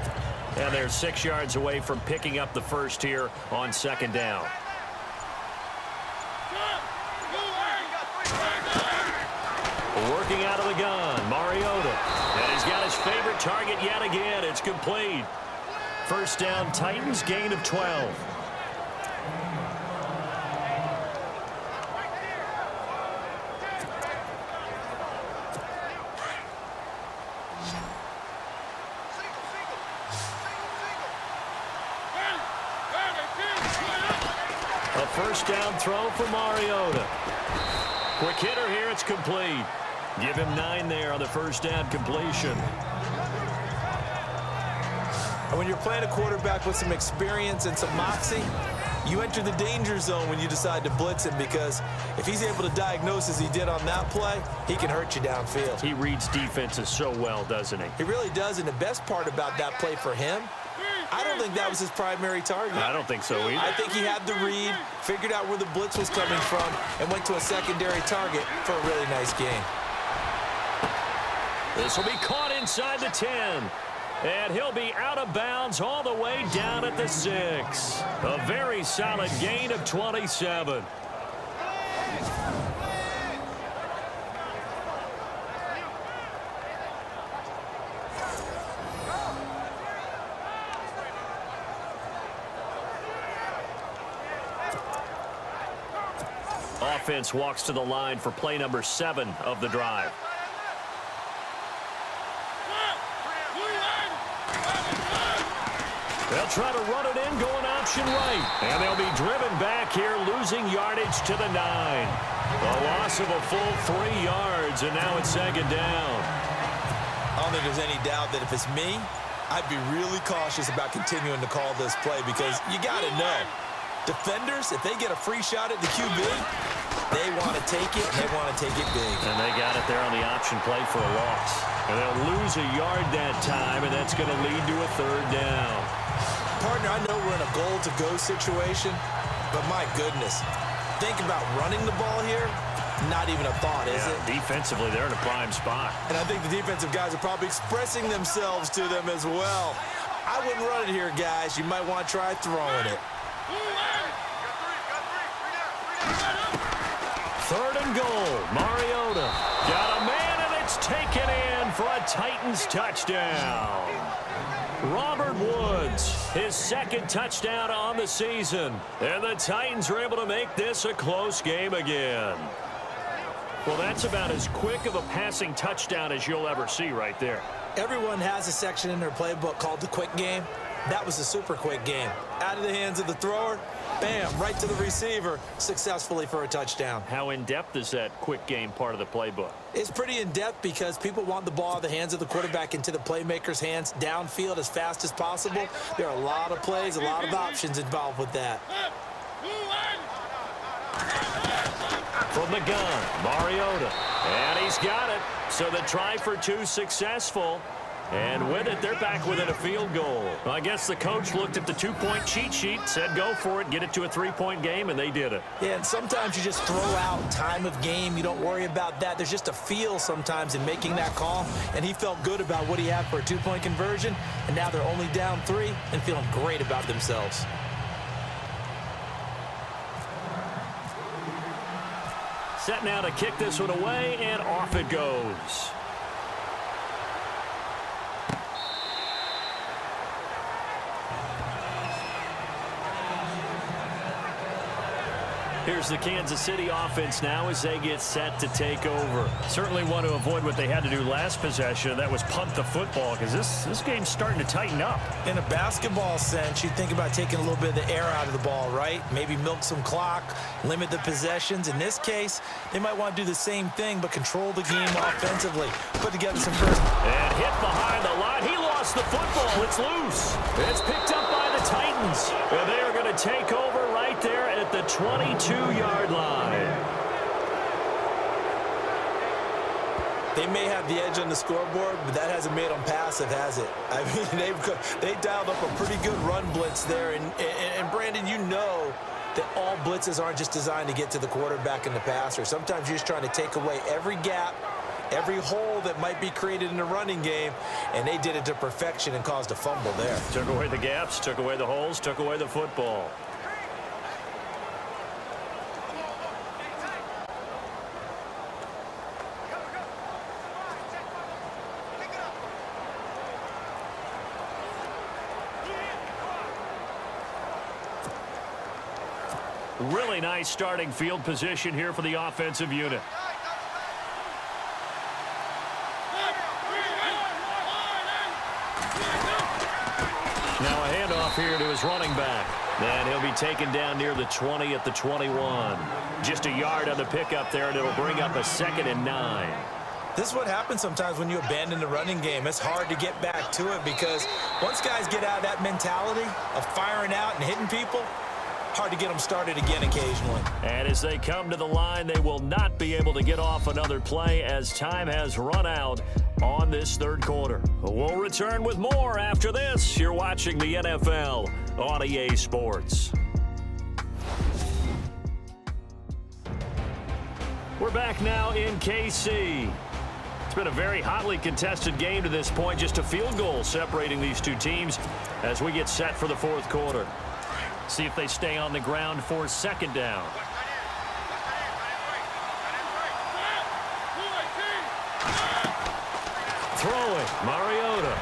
And they're 6 yards away from picking up the first here on 2nd down. Working out of the gun, Mariota. And he's got his favorite target yet again. It's complete. First down, Titans, gain of 12. A first down throw for Mariota. Quick hitter here, it's complete. Give him 9 there on the first down completion. And when you're playing a quarterback with some experience and some moxie, you enter the danger zone when you decide to blitz him, because if he's able to diagnose as he did on that play, he can hurt you downfield. He reads defenses so well, doesn't he? He really does, and the best part about that play for him, I don't think that was his primary target. I don't think so either. I think he had the read, figured out where the blitz was coming from, and went to a secondary target for a really nice gain. This will be caught inside the 10. And he'll be out of bounds all the way down at the 6. A very solid gain of 27. Offense walks to the line for play number 7 of the drive. They'll try to run it in, going option right. And they'll be driven back here, losing yardage to the 9. A loss of a full 3 yards, and now it's 2nd down. I don't think there's any doubt that if it's me, I'd be really cautious about continuing to call this play, because you got to know, defenders, if they get a free shot at the QB, They want to take it, and they want to take it big. And they got it there on the option play for a loss. And they'll lose a yard that time, and that's going to lead to a third down. Partner, I know we're in a goal-to-go situation, but my goodness, think about running the ball here. Not even a thought, is it? Defensively, they're in a prime spot. And I think the defensive guys are probably expressing themselves to them as well. I wouldn't run it here, guys. You might want to try throwing it. Third and goal. Mariota got a man, and it's taken in for a Titans touchdown. Robert Woods, his second touchdown on the season. And the Titans are able to make this a close game again. Well, that's about as quick of a passing touchdown as you'll ever see right there. Everyone has a section in their playbook called the quick game. That was a super quick game. Out of the hands of the thrower, bam, right to the receiver, successfully for a touchdown. How in-depth is that quick game part of the playbook? It's pretty in-depth because people want the ball out of the hands of the quarterback into the playmaker's hands downfield as fast as possible. There are a lot of plays, a lot of options involved with that. From the gun, Mariota. And he's got it. So the try for two successful. And with it, they're back within a field goal. Well, I guess the coach looked at the two-point cheat sheet, said go for it, get it to a three-point game, and they did it. Yeah, and sometimes you just throw out time of game. You don't worry about that. There's just a feel sometimes in making that call, and he felt good about what he had for a two-point conversion, and now they're only down 3 and feeling great about themselves. Set now to kick this one away, and off it goes. Here's the Kansas City offense now as they get set to take over. Certainly want to avoid what they had to do last possession. That was punt the football, because this game's starting to tighten up. In a basketball sense, you think about taking a little bit of the air out of the ball, right? Maybe milk some clock, limit the possessions. In this case, they might want to do the same thing, but control the game offensively. Put together some first. And hit behind the line. He lost the football. It's loose. It's picked up by the Titans. And they are going to take over right there at the 22-yard line. They may have the edge on the scoreboard, but that hasn't made them passive, has it? I mean, they dialed up a pretty good run blitz there. And Brandon, you know that all blitzes aren't just designed to get to the quarterback and the passer. Sometimes you're just trying to take away every gap, every hole that might be created in the running game, and they did it to perfection and caused a fumble there. Took away the gaps, took away the holes, took away the football. Really nice starting field position here for the offensive unit. Now a handoff here to his running back. And he'll be taken down near the 20 at the 21. Just a yard on the pickup there, and it'll bring up a 2nd and 9. This is what happens sometimes when you abandon the running game. It's hard to get back to it because once guys get out of that mentality of firing out and hitting people, hard to get them started again occasionally. And as they come to the line, they will not be able to get off another play as time has run out on this third quarter. We'll return with more after this. You're watching the NFL on EA Sports. We're back now in KC. It's been a very hotly contested game to this point. Just a field goal separating these two teams as we get set for the fourth quarter. See if they stay on the ground for 2nd down. Throwing, Mariota.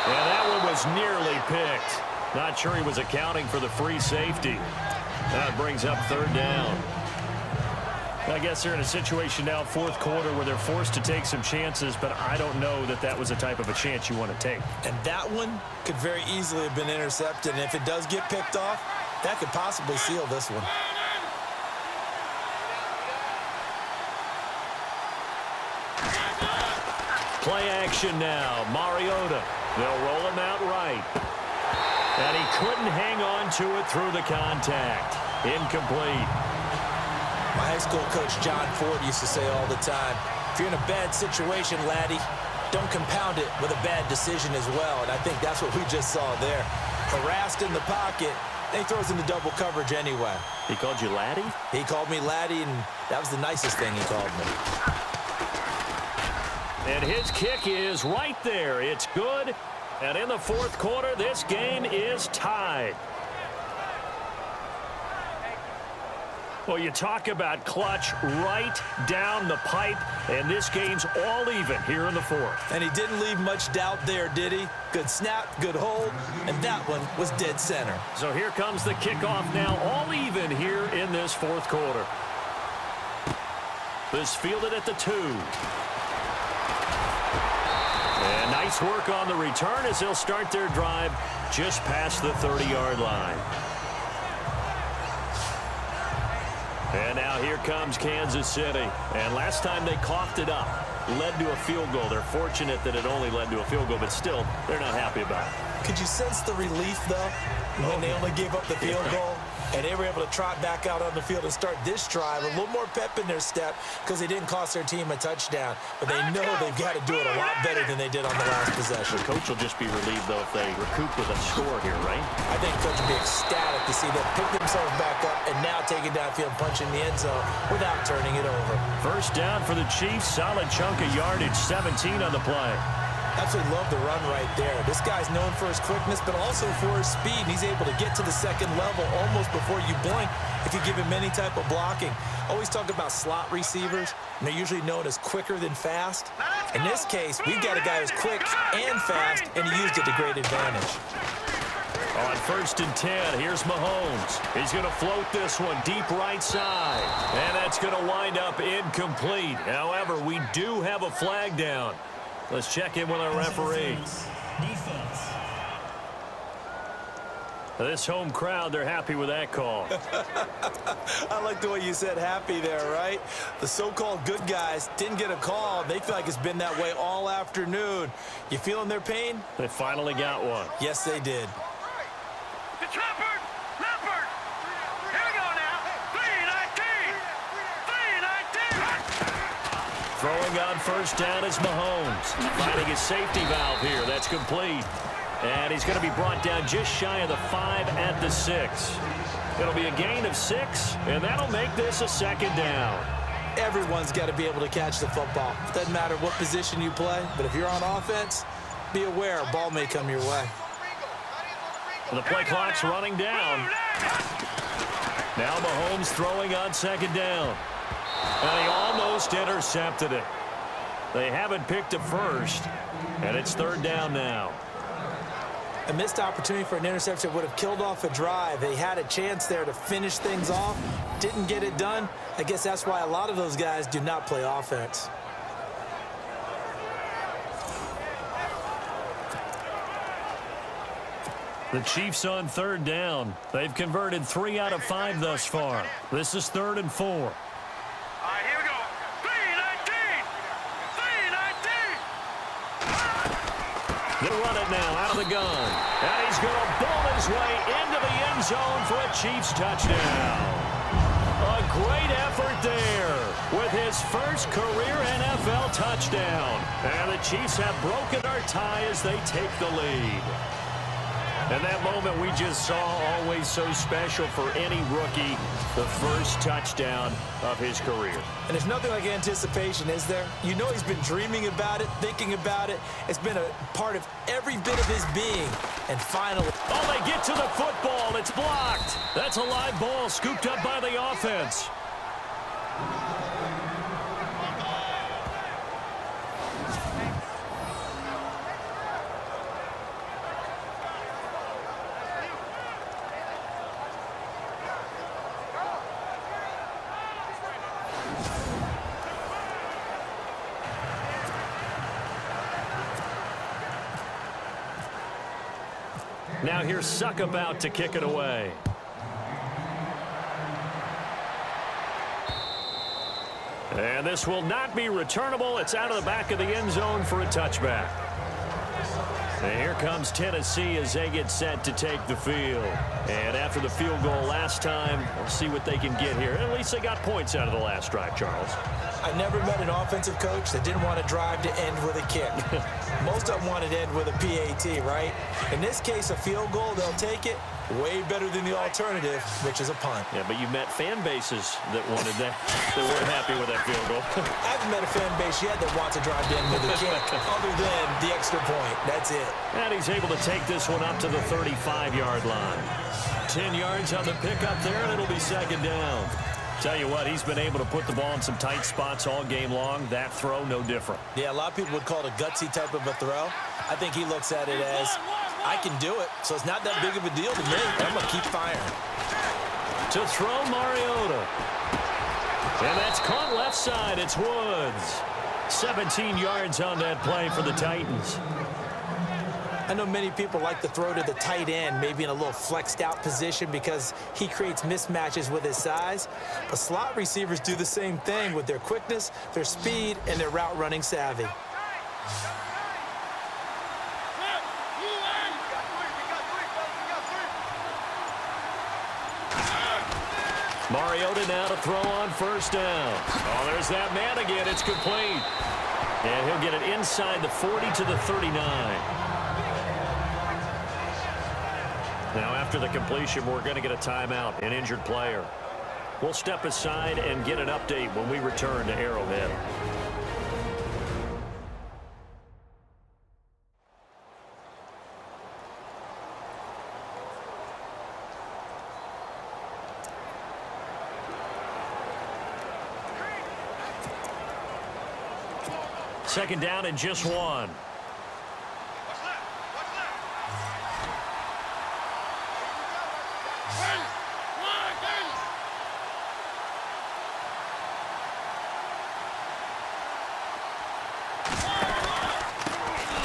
And that one was nearly picked. Not sure he was accounting for the free safety. That brings up 3rd down. I guess they're in a situation now, fourth quarter, where they're forced to take some chances, but I don't know that that was the type of a chance you want to take. And that one could very easily have been intercepted, and if it does get picked off, that could possibly seal this one. Play action now. Mariota. They'll roll him out right. And he couldn't hang on to it through the contact. Incomplete. My high school coach, John Ford, used to say all the time, if you're in a bad situation, laddie, don't compound it with a bad decision as well. And I think that's what we just saw there. Harassed in the pocket, and he throws into double coverage anyway. He called you laddie? He called me laddie, and that was the nicest thing he called me. And his kick is right there. It's good. And in the fourth quarter, this game is tied. Well, you talk about clutch right down the pipe, and this game's all even here in the fourth. And he didn't leave much doubt there, did he? Good snap, good hold, and that one was dead center. So here comes the kickoff now, all even here in this fourth quarter. This fielded at the 2. And nice work on the return as they'll start their drive just past the 30-yard line. And now here comes Kansas City. And last time they coughed it up, led to a field goal. They're fortunate that it only led to a field goal, but still, they're not happy about it. Could you sense the relief, though, when they only gave up the field goal? And they were able to trot back out on the field and start this drive. A little more pep in their step because they didn't cost their team a touchdown. But they know they've got to do it a lot better than they did on the last possession. The coach will just be relieved, though, if they recoup with a score here, right? I think coach will be ecstatic to see them pick themselves back up and now take it downfield, punching the end zone without turning it over. First down for the Chiefs. Solid chunk of yardage, 17 on the play. Absolutely love the run right there. This guy's known for his quickness, but also for his speed. And he's able to get to the second level almost before you blink if you give him any type of blocking. Always talk about slot receivers, and they're usually known as quicker than fast. In this case, we've got a guy who's quick and fast, and he used it to great advantage. On 1st and 10, here's Mahomes. He's going to float this one deep right side. And that's going to wind up incomplete. However, we do have a flag down. Let's check in with our referee. Defense. This home crowd, they're happy with that call. I like the way you said happy there, right? The so-called good guys didn't get a call. They feel like it's been that way all afternoon. You feeling their pain? They finally got one. Yes, they did. It's Leopard! Leopard! Here we go now! 3-19! 3-19! Throwing on first down is Mahomes. Finding his safety valve here. That's complete. And he's going to be brought down just shy of the 5 at the 6. It'll be a gain of 6, and that'll make this a second down. Everyone's got to be able to catch the football. Doesn't matter what position you play, but if you're on offense, be aware a ball may come your way. The play clock's running down. Now Mahomes throwing on second down. And he almost intercepted it. They haven't picked a first, and it's third down now. A missed opportunity for an interception would have killed off a drive. They had a chance there to finish things off. Didn't get it done. I guess that's why a lot of those guys do not play offense. The Chiefs on third down. They've converted 3 out of 5 thus far. This is 3rd and 4. All right, here we go. 3-19! 3-19! Gonna run it now out of the gun. And he's gonna bull his way into the end zone for a Chiefs touchdown. A great effort there with his first career NFL touchdown. And the Chiefs have broken our tie as they take the lead. And that moment we just saw, always so special for any rookie, the first touchdown of his career. And there's nothing like anticipation, is there? You know he's been dreaming about it, thinking about it. It's been a part of every bit of his being. And finally... Oh, they get to the football. It's blocked. That's a live ball scooped up by the offense. Now here's Suck about to kick it away. And this will not be returnable. It's out of the back of the end zone for a touchback. And here comes Tennessee as they get set to take the field. And after the field goal last time, we'll see what they can get here. At least they got points out of the last drive, Charles. I never met an offensive coach that didn't want to drive to end with a kick. Most of them wanted to end with a PAT, right? In this case, a field goal, they'll take it. Way better than the alternative, which is a punt. Yeah, but you met fan bases that wanted that, that weren't happy with that field goal. I haven't met a fan base yet that wants to drive to end with a kick, other than the extra point. That's it. And he's able to take this one up to the 35-yard line. 10 yards on the pickup there, and it'll be second down. Tell you what, he's been able to put the ball in some tight spots all game long. That throw, no different. Yeah, a lot of people would call it a gutsy type of a throw. I think he looks at it as, I can do it, so it's not that big of a deal to me. I'm going to keep firing. To throw, Mariota. And that's caught left side. It's Woods. 17 yards on that play for the Titans. I know many people like to throw to the tight end, maybe in a little flexed out position because he creates mismatches with his size. But slot receivers do the same thing with their quickness, their speed, and their route running savvy. Mariota now to throw on first down. Oh, there's that man again. It's complete. And he'll get it inside the 40 to the 39. Now, after the completion, we're going to get a timeout, an injured player. We'll step aside and get an update when we return to Arrowhead. Second down and just one.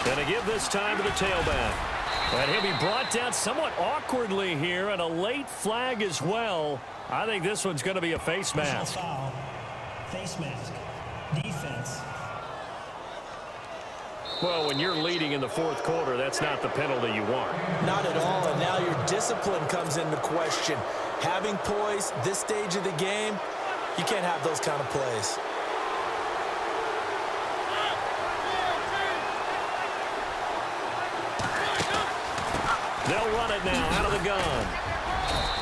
Going to give this time to the tailback. And he'll be brought down somewhat awkwardly here, and a late flag as well. I think this one's going to be a face mask. Foul. Face mask. Defense. Well, when you're leading in the fourth quarter, that's not the penalty you want. Not at all, and now your discipline comes into question. Having poise this stage of the game, you can't have those kind of plays. They'll run it now out of the gun.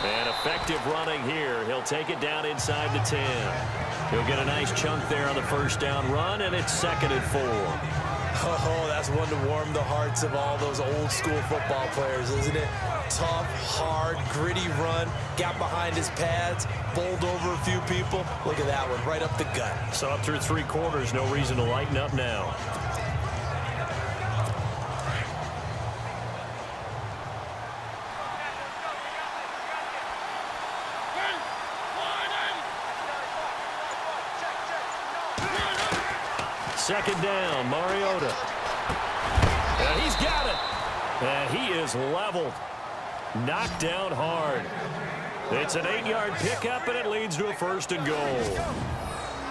And effective running here. He'll take it down inside the 10. He'll get a nice chunk there on the first down run, and it's 2nd and 4. Oh, that's one to warm the hearts of all those old school football players, isn't it? Tough, hard, gritty run, got behind his pads, bowled over a few people. Look at that one, right up the gut. So up through 3 quarters, no reason to lighten up now. Second down, Mariota. And he's got it. And he is leveled. Knocked down hard. It's an 8-yard pickup, and it leads to a 1st and goal.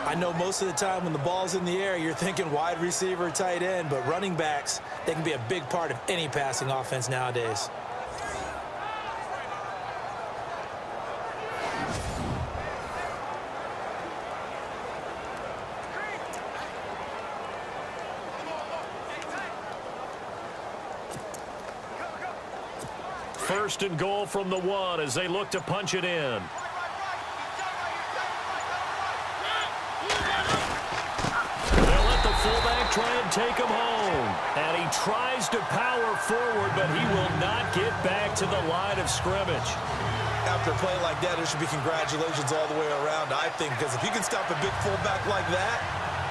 I know most of the time when the ball's in the air, you're thinking wide receiver, tight end, but running backs, they can be a big part of any passing offense nowadays. First and goal from the 1 as they look to punch it in. They'll let the fullback try and take him home. And he tries to power forward, but he will not get back to the line of scrimmage. After a play like that, there should be congratulations all the way around, I think, because if you can stop a big fullback like that,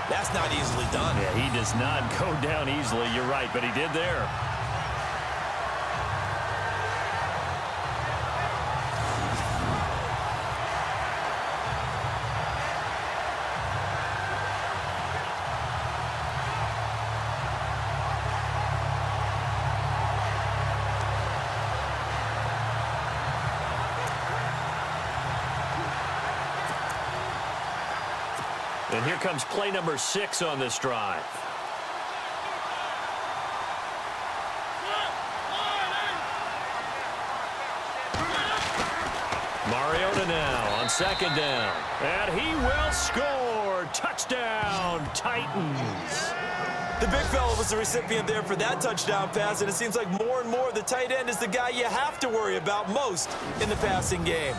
that's not easily done. Yeah, he does not go down easily. You're right, but he did there. And here comes play number 6 on this drive. Mariota now on second down. And he will score. Touchdown, Titans. The big fella was the recipient there for that touchdown pass, and it seems like more and more the tight end is the guy you have to worry about most in the passing game.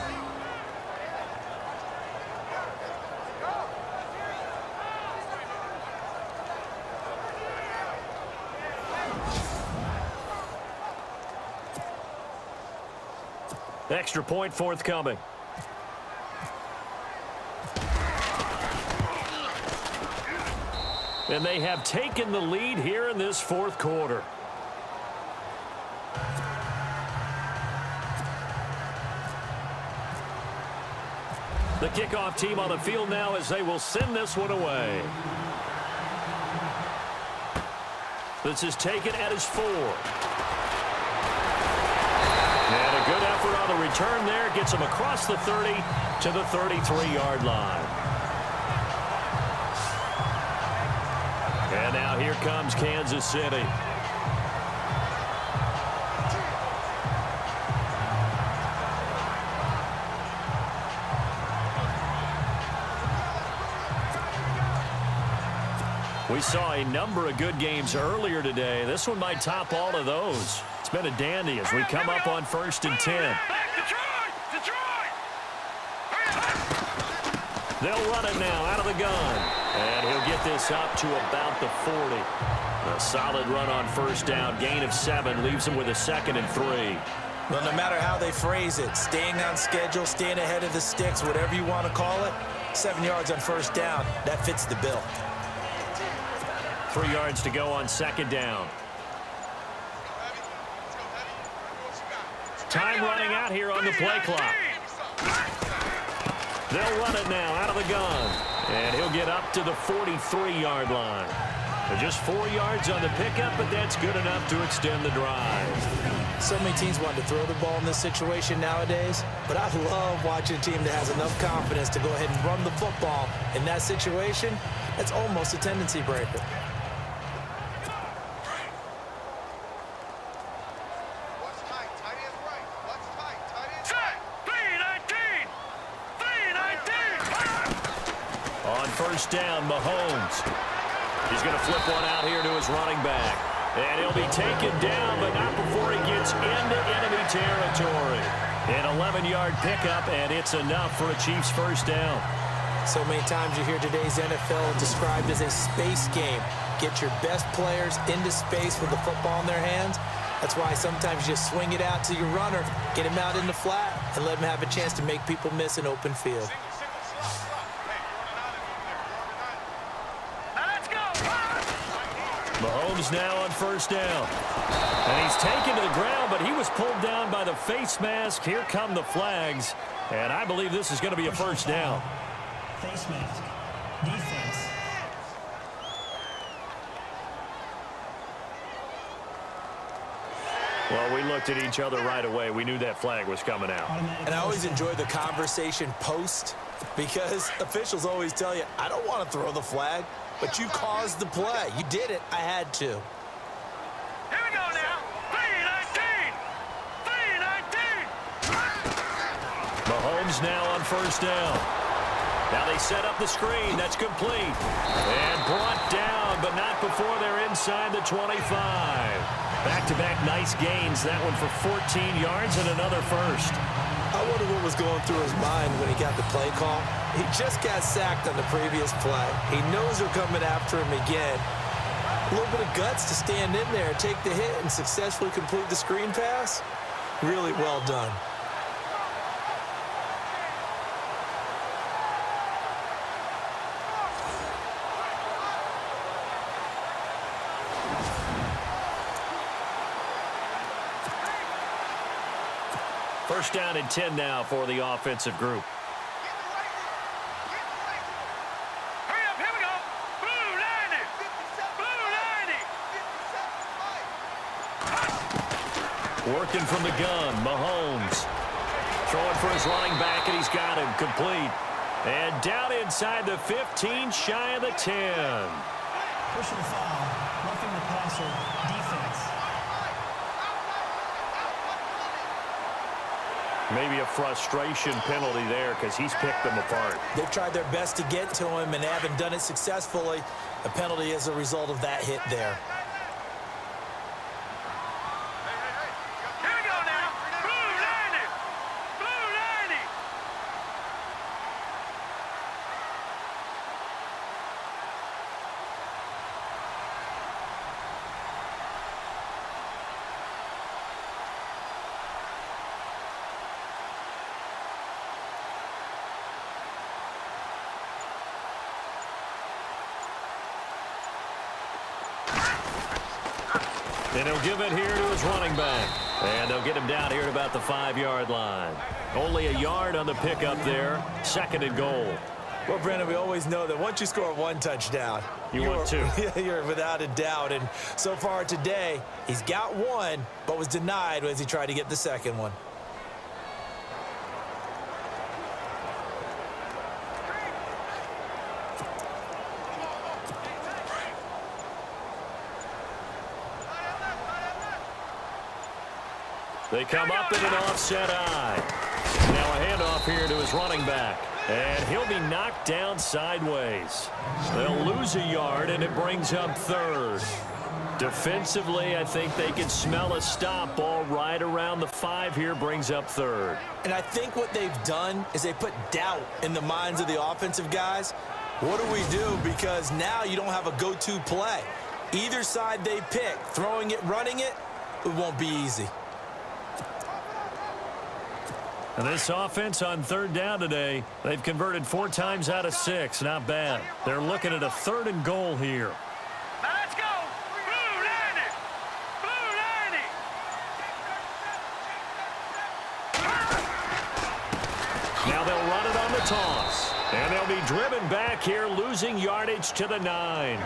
Extra point forthcoming. And they have taken the lead here in this fourth quarter. The kickoff team on the field now as they will send this one away. This is taken at his 4. And a good effort on the return there. Gets him across the 30 to the 33-yard line. And now here comes Kansas City. We saw a number of good games earlier today. This one might top all of those. It's been a dandy as we come up on 1st and 10. They'll run it now out of the gun. And he'll get this up to about the 40. A solid run on first down. Gain of 7 leaves him with a 2nd and 3. Well, no matter how they phrase it, staying on schedule, staying ahead of the sticks, whatever you want to call it, 7 yards on first down, that fits the bill. 3 yards to go on 2nd down. Time running out here on the play clock. They'll run it now out of the gun. And he'll get up to the 43-yard line. Just 4 yards on the pickup, but that's good enough to extend the drive. So many teams want to throw the ball in this situation nowadays, but I love watching a team that has enough confidence to go ahead and run the football in that situation. That's almost a tendency breaker. First down, Mahomes. He's going to flip one out here to his running back. And he'll be taken down, but not before he gets into enemy territory. An 11-yard pickup, and it's enough for a Chiefs first down. So many times you hear today's NFL described as a space game. Get your best players into space with the football in their hands. That's why sometimes you just swing it out to your runner, get him out in the flat, and let him have a chance to make people miss an open field. Mahomes now on first down. And he's taken to the ground, but he was pulled down by the face mask. Here come the flags. And I believe this is going to be a first down. Face mask. Defense. Well, we looked at each other right away. We knew that flag was coming out. And I always enjoy the conversation post because officials always tell you, I don't want to throw the flag. But you caused the play. You did it. I had to. Here we go now. 3-19. 3-19. Mahomes now on first down. Now they set up the screen. That's complete. And brought down, but not before they're inside the 25. Back-to-back nice gains. That one for 14 yards and another first. I wonder what was going through his mind when he got the play call. He just got sacked on the previous play. He knows they're coming after him again. A little bit of guts to stand in there, take the hit, and successfully complete the screen pass. Really well done. First down and 10 now for the offensive group. Hurry up, here we go. Blue 90. Blue 90. Working from the gun, Mahomes. Throwing for his running back, and he's got him complete. And down inside the 15, shy of the 10. Personal foul. Roughing the passer. Defense. Maybe a frustration penalty there because he's picked them apart. They've tried their best to get to him and haven't done it successfully. A penalty is a result of that hit there. Here we go now. Blue 90. Blue 90. And he'll give it here to his running back. And they'll get him down here at about the 5-yard line. Only a yard on the pickup there. 2nd and goal. Well, Brandon, we always know that once you score one touchdown, You want two. You're without a doubt. And so far today, he's got one, but was denied as he tried to get the second one. They come up in an offset eye. Now a handoff here to his running back. And he'll be knocked down sideways. They'll lose a yard, and it brings up 3rd. Defensively, I think they can smell a stop ball right around the 5 here, brings up 3rd. And I think what they've done is they put doubt in the minds of the offensive guys. What do we do? Because now you don't have a go-to play. Either side they pick, throwing it, running it, it won't be easy. And this offense on 3rd down today, they've converted 4 times out of 6. Not bad. They're looking at a 3rd and goal here. Now let's go. Blue 90. Blue 90. Now they'll run it on the toss. And they'll be driven back here, losing yardage to the 9.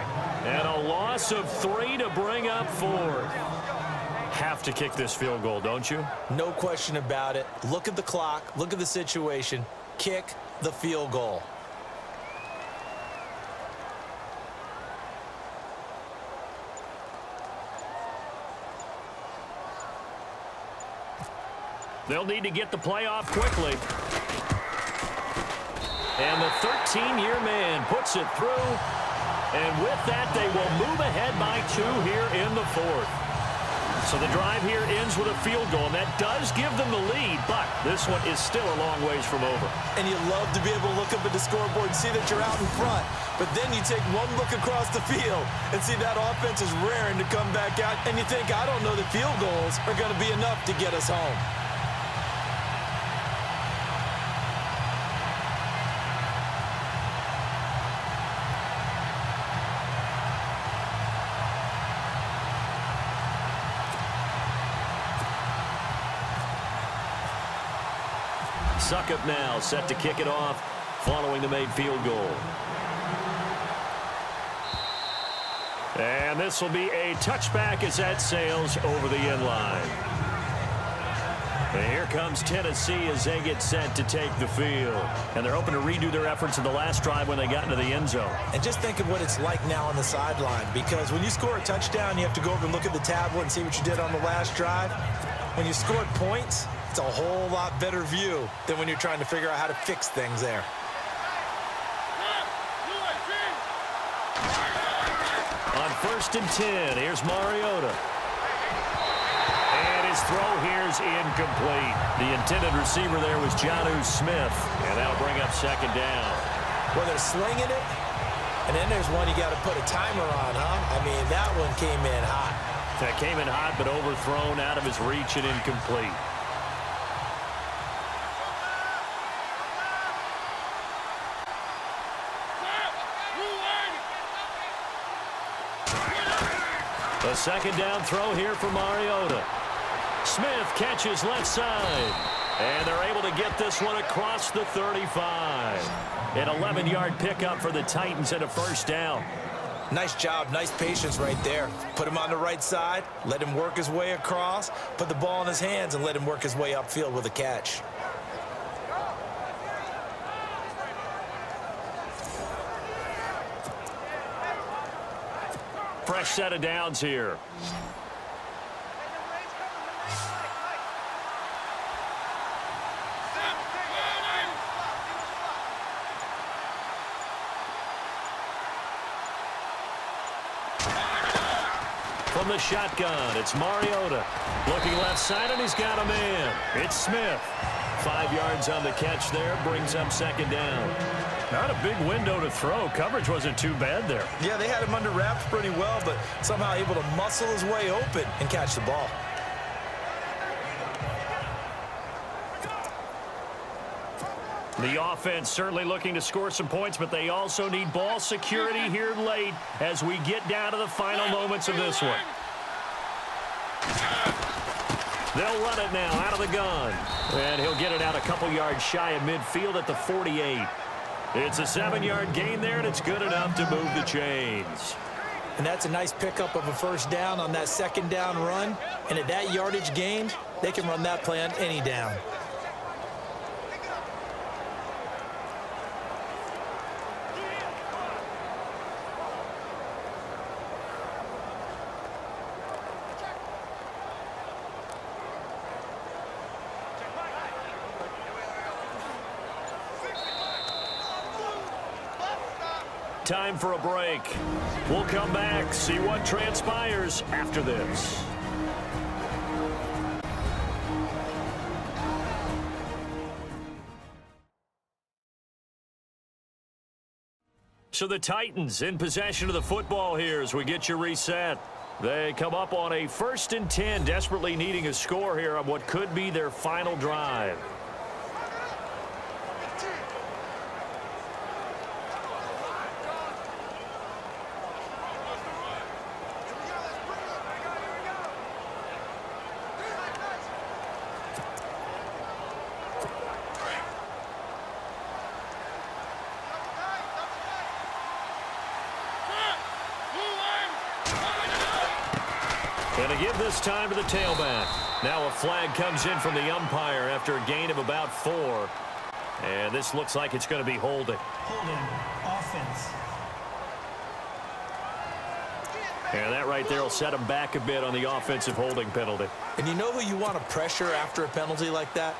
And a loss of 3 to bring up 4th. Have to kick this field goal, don't you? No question about it. Look at the clock. Look at the situation. Kick the field goal. They'll need to get the play off quickly. And the 13-year man puts it through. And with that, they will move ahead by 2 here in the 4th. So the drive here ends with a field goal, and that does give them the lead, but this one is still a long ways from over. And you love to be able to look up at the scoreboard and see that you're out in front. But then you take one look across the field and see that offense is raring to come back out, and you think, I don't know that field goals are going to be enough to get us home. Succop now set to kick it off following the made field goal. And this will be a touchback as that sails over the end line. And here comes Tennessee as they get set to take the field. And they're hoping to redo their efforts in the last drive when they got into the end zone. And just think of what it's like now on the sideline, because when you score a touchdown, you have to go over and look at the tablet and see what you did on the last drive. When you scored points, it's a whole lot better view than when you're trying to figure out how to fix things there. On 1st and 10, here's Mariota. And his throw here is incomplete. The intended receiver there was Jonnu Smith, and that'll bring up 2nd down. Well, they're slinging it, and then there's one you got to put a timer on, huh? I mean, that one came in hot. That came in hot, but overthrown out of his reach and incomplete. A 2nd down throw here for Mariota. Smith catches left side. And they're able to get this one across the 35. An 11-yard pickup for the Titans and a 1st down. Nice job, nice patience right there. Put him on the right side, let him work his way across, put the ball in his hands, and let him work his way upfield with a catch. Fresh set of downs here. From the shotgun, it's Mariota. Looking left side, and he's got a man. It's Smith. 5 yards on the catch there, brings up second down. Not a big window to throw. Coverage wasn't too bad there. Yeah, they had him under wraps pretty well, but somehow able to muscle his way open and catch the ball. The offense certainly looking to score some points, but they also need ball security here late as we get down to the final moments of this one. They'll run it now out of the gun. And he'll get it out a couple yards shy of midfield at the 48. It's a 7-yard gain there, and it's good enough to move the chains. And that's a nice pickup of a first down on that second down run. And at that yardage gained, they can run that play on any down. Time for a break. We'll come back, see what transpires after this. So the Titans in possession of the football here as we get you reset. They come up on a 1st and 10, desperately needing a score here on what could be their final drive. And to give this time to the tailback. Now a flag comes in from the umpire after a gain of about 4. And this looks like it's going to be holding. Holding. Offense. And that right there will set him back a bit on the offensive holding penalty. And you know who you want to pressure after a penalty like that?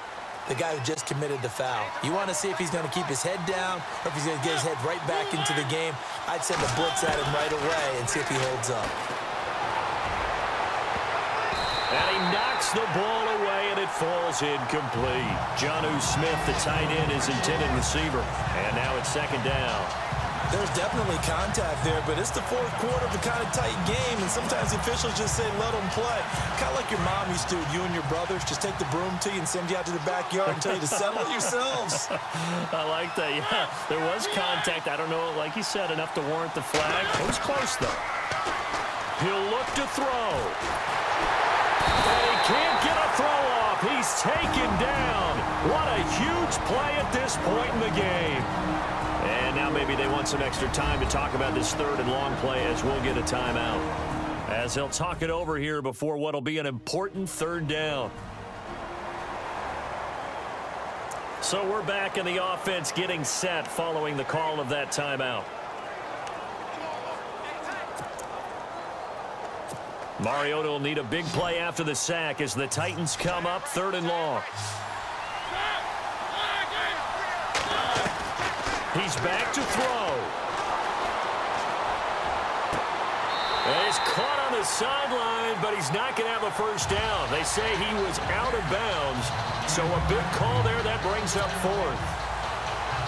The guy who just committed the foul. You want to see if he's going to keep his head down or if he's going to get his head right back into the game. I'd send a blitz at him right away and see if he holds up. And he knocks the ball away, and it falls incomplete. Jonnu Smith, the tight end, is intended receiver. And now it's second down. There's definitely contact there, but it's the fourth quarter of a kind of tight game, and sometimes the officials just say, let them play. Kind of like your mom used to, you and your brothers, just take the broom to you and send you out to the backyard and tell you to settle yourselves. I like that, yeah. There was contact. I don't know, like you said, enough to warrant the flag. It was close, though. He'll look to throw. And he can't get a throw off. He's taken down. What a huge play at this point in the game. And now maybe they want some extra time to talk about this 3rd and long play as we'll get a timeout. As they'll talk it over here before what will be an important 3rd down. So we're back in the offense getting set following the call of that timeout. Mariota will need a big play after the sack as the Titans come up 3rd and long. He's back to throw. And he's caught on the sideline, but he's not going to have a first down. They say he was out of bounds, so a big call there that brings up 4th.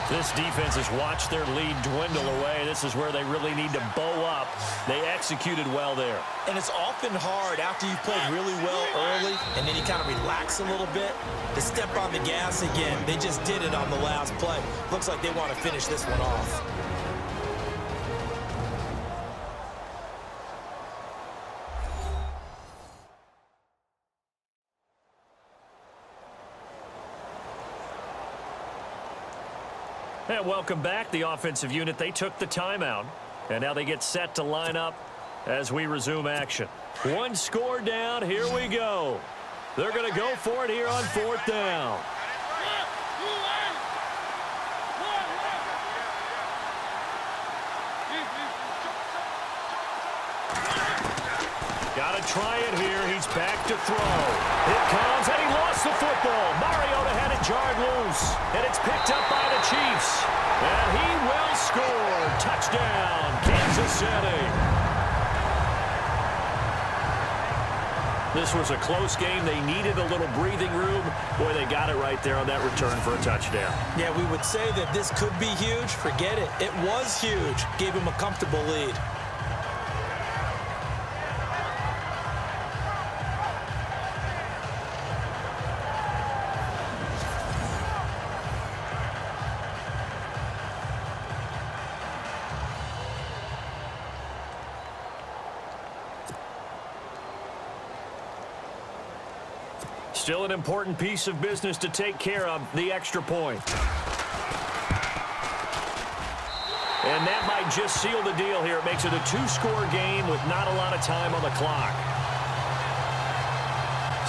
This defense has watched their lead dwindle away. This is where they really need to bow up. They executed well there. And it's often hard after you've played really well early and then you kind of relax a little bit to step on the gas again. They just did it on the last play. Looks like they want to finish this one off. And welcome back, the offensive unit. They took the timeout, and now they get set to line up as we resume action. 1 score down. Here we go. They're going to go for it here on 4th down. Got to try it here. He's back to throw. It comes, and he lost the football. Mariota had it jarred loose, and it's picked up by the Chiefs. And he will score. Touchdown, Kansas City. This was a close game. They needed a little breathing room. Boy, they got it right there on that return for a touchdown. Yeah, we would say that this could be huge. Forget it. It was huge. Gave him a comfortable lead. Still an important piece of business to take care of, the extra point. And that might just seal the deal here. It makes it a two-score game with not a lot of time on the clock.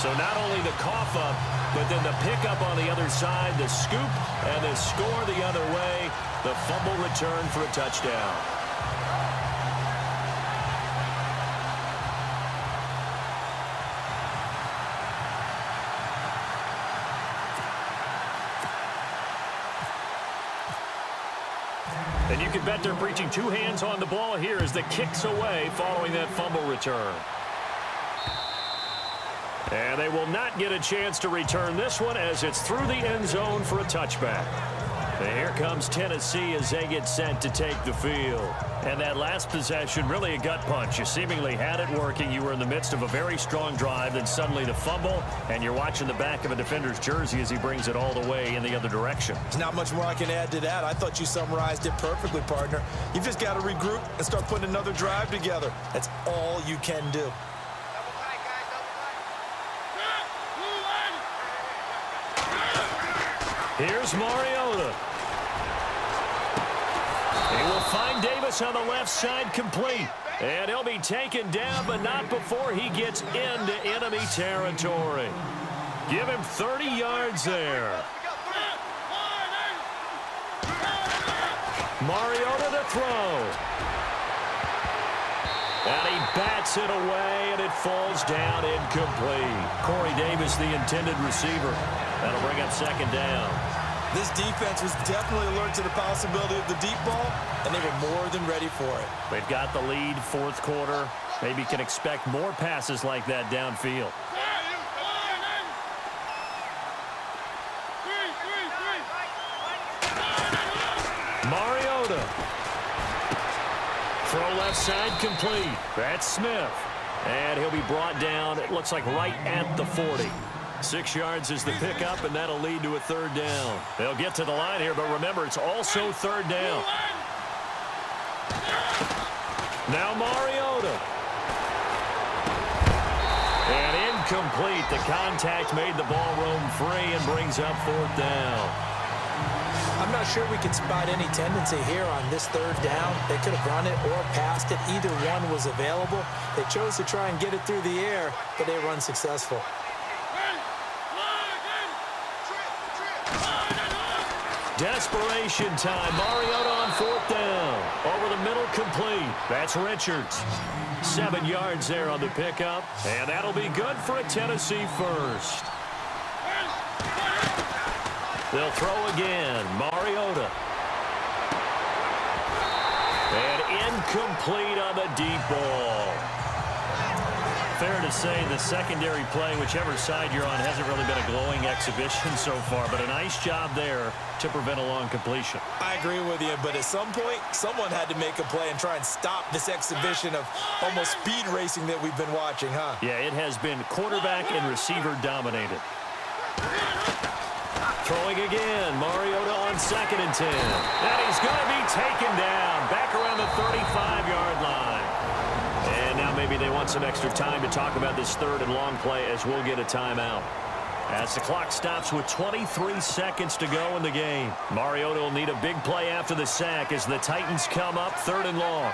So not only the cough up, but then the pickup on the other side, the scoop, and the score the other way, the fumble return for a touchdown. And you can bet they're preaching two hands on the ball here as the kick's away following that fumble return. And they will not get a chance to return this one as it's through the end zone for a touchback. And here comes Tennessee as they get set to take the field. And that last possession, really a gut punch. You seemingly had it working. You were in the midst of a very strong drive, then suddenly the fumble, and you're watching the back of a defender's jersey as he brings it all the way in the other direction. There's not much more I can add to that. I thought you summarized it perfectly, partner. You've just got to regroup and start putting another drive together. That's all you can do. Here's Mariota. He will find Davis on the left side complete. And he'll be taken down, but not before he gets into enemy territory. Give him 30 yards there. Mariota to throw. And he bats it away, and it falls down incomplete. Corey Davis, the intended receiver. That'll bring up second down. This defense was definitely alert to the possibility of the deep ball, and they were more than ready for it. They've got the lead, fourth quarter. Maybe can expect more passes like that downfield. Mariota. Throw left side complete. That's Smith. And he'll be brought down, it looks like right at the 40. 6 yards is the pickup, and that'll lead to a third down. They'll get to the line here, but remember, it's also third down. Now Mariota. And incomplete. The contact made the ball roam free and brings up fourth down. I'm not sure we can spot any tendency here on this third down. They could have run it or passed it. Either one was available. They chose to try and get it through the air, but they were unsuccessful. Desperation time. Mariota on fourth down. Over the middle, complete. That's Richards. 7 yards there on the pickup. And that'll be good for a Tennessee first. They'll throw again. Mariota. And incomplete on the deep ball. Fair to say the secondary play, whichever side you're on, hasn't really been a glowing exhibition so far, but a nice job there to prevent a long completion. I agree with you, but at some point, someone had to make a play and try and stop this exhibition of almost speed racing that we've been watching, huh? Yeah, it has been quarterback and receiver dominated. Throwing again, Mariota on 2nd and 10. And he's going to be taken down back around the 35-yard line. And now maybe they want some extra time to talk about this third and long play as we'll get a timeout. As the clock stops with 23 seconds to go in the game. Mariota will need a big play after the sack as the Titans come up 3rd and long.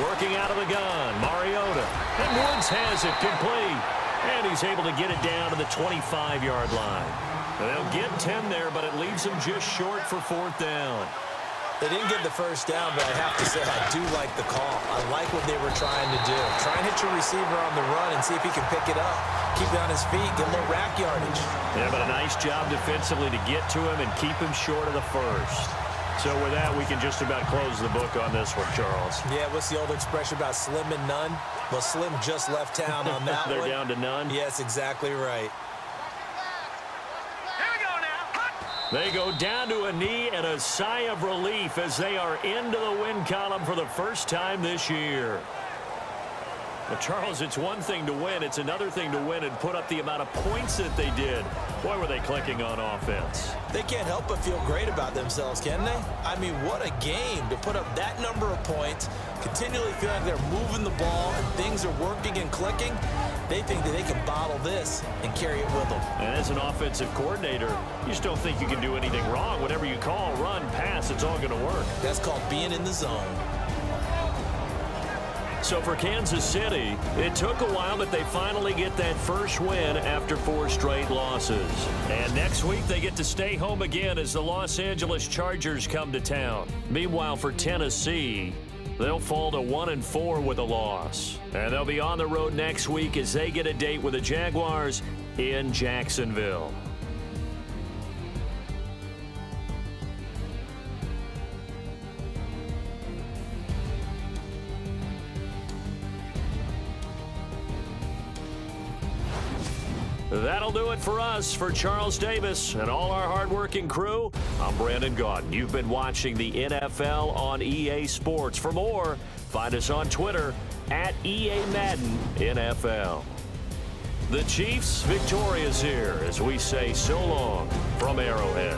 Working out of the gun, Mariota. And Woods has it complete. And he's able to get it down to the 25-yard line. They'll get 10 there, but it leaves them just short for 4th down. They didn't get the first down, but I have to say I do like the call. I like what they were trying to do. Try and hit your receiver on the run and see if he can pick it up. Keep it on his feet, get a little rack yardage. Yeah, but a nice job defensively to get to him and keep him short of the first. So with that, we can just about close the book on this one, Charles. Yeah, what's the old expression about slim and none? Well, Slim just left town on that They're one. down to none? Yes, exactly right. Here we go now. They go down to a knee and a sigh of relief as they are into the win column for the first time this year. But, Charles, it's one thing to win. It's another thing to win and put up the amount of points that they did. Boy, were they clicking on offense. They can't help but feel great about themselves, can they? I mean, what a game to put up that number of points, continually feel like they're moving the ball and things are working and clicking. They think that they can bottle this and carry it with them. And as an offensive coordinator, you just don't think you can do anything wrong. Whatever you call, run, pass, it's all going to work. That's called being in the zone. So for Kansas City, it took a while, but they finally get that first win after 4 straight losses. And next week, they get to stay home again as the Los Angeles Chargers come to town. Meanwhile, for Tennessee, they'll fall to 1-4 with a loss. And they'll be on the road next week as they get a date with the Jaguars in Jacksonville. That'll do it for us. For Charles Davis and all our hardworking crew, I'm Brandon Gaudin. You've been watching the NFL on EA Sports. For more, find us on Twitter at EA Madden NFL. The Chiefs victorious here as we say so long from Arrowhead.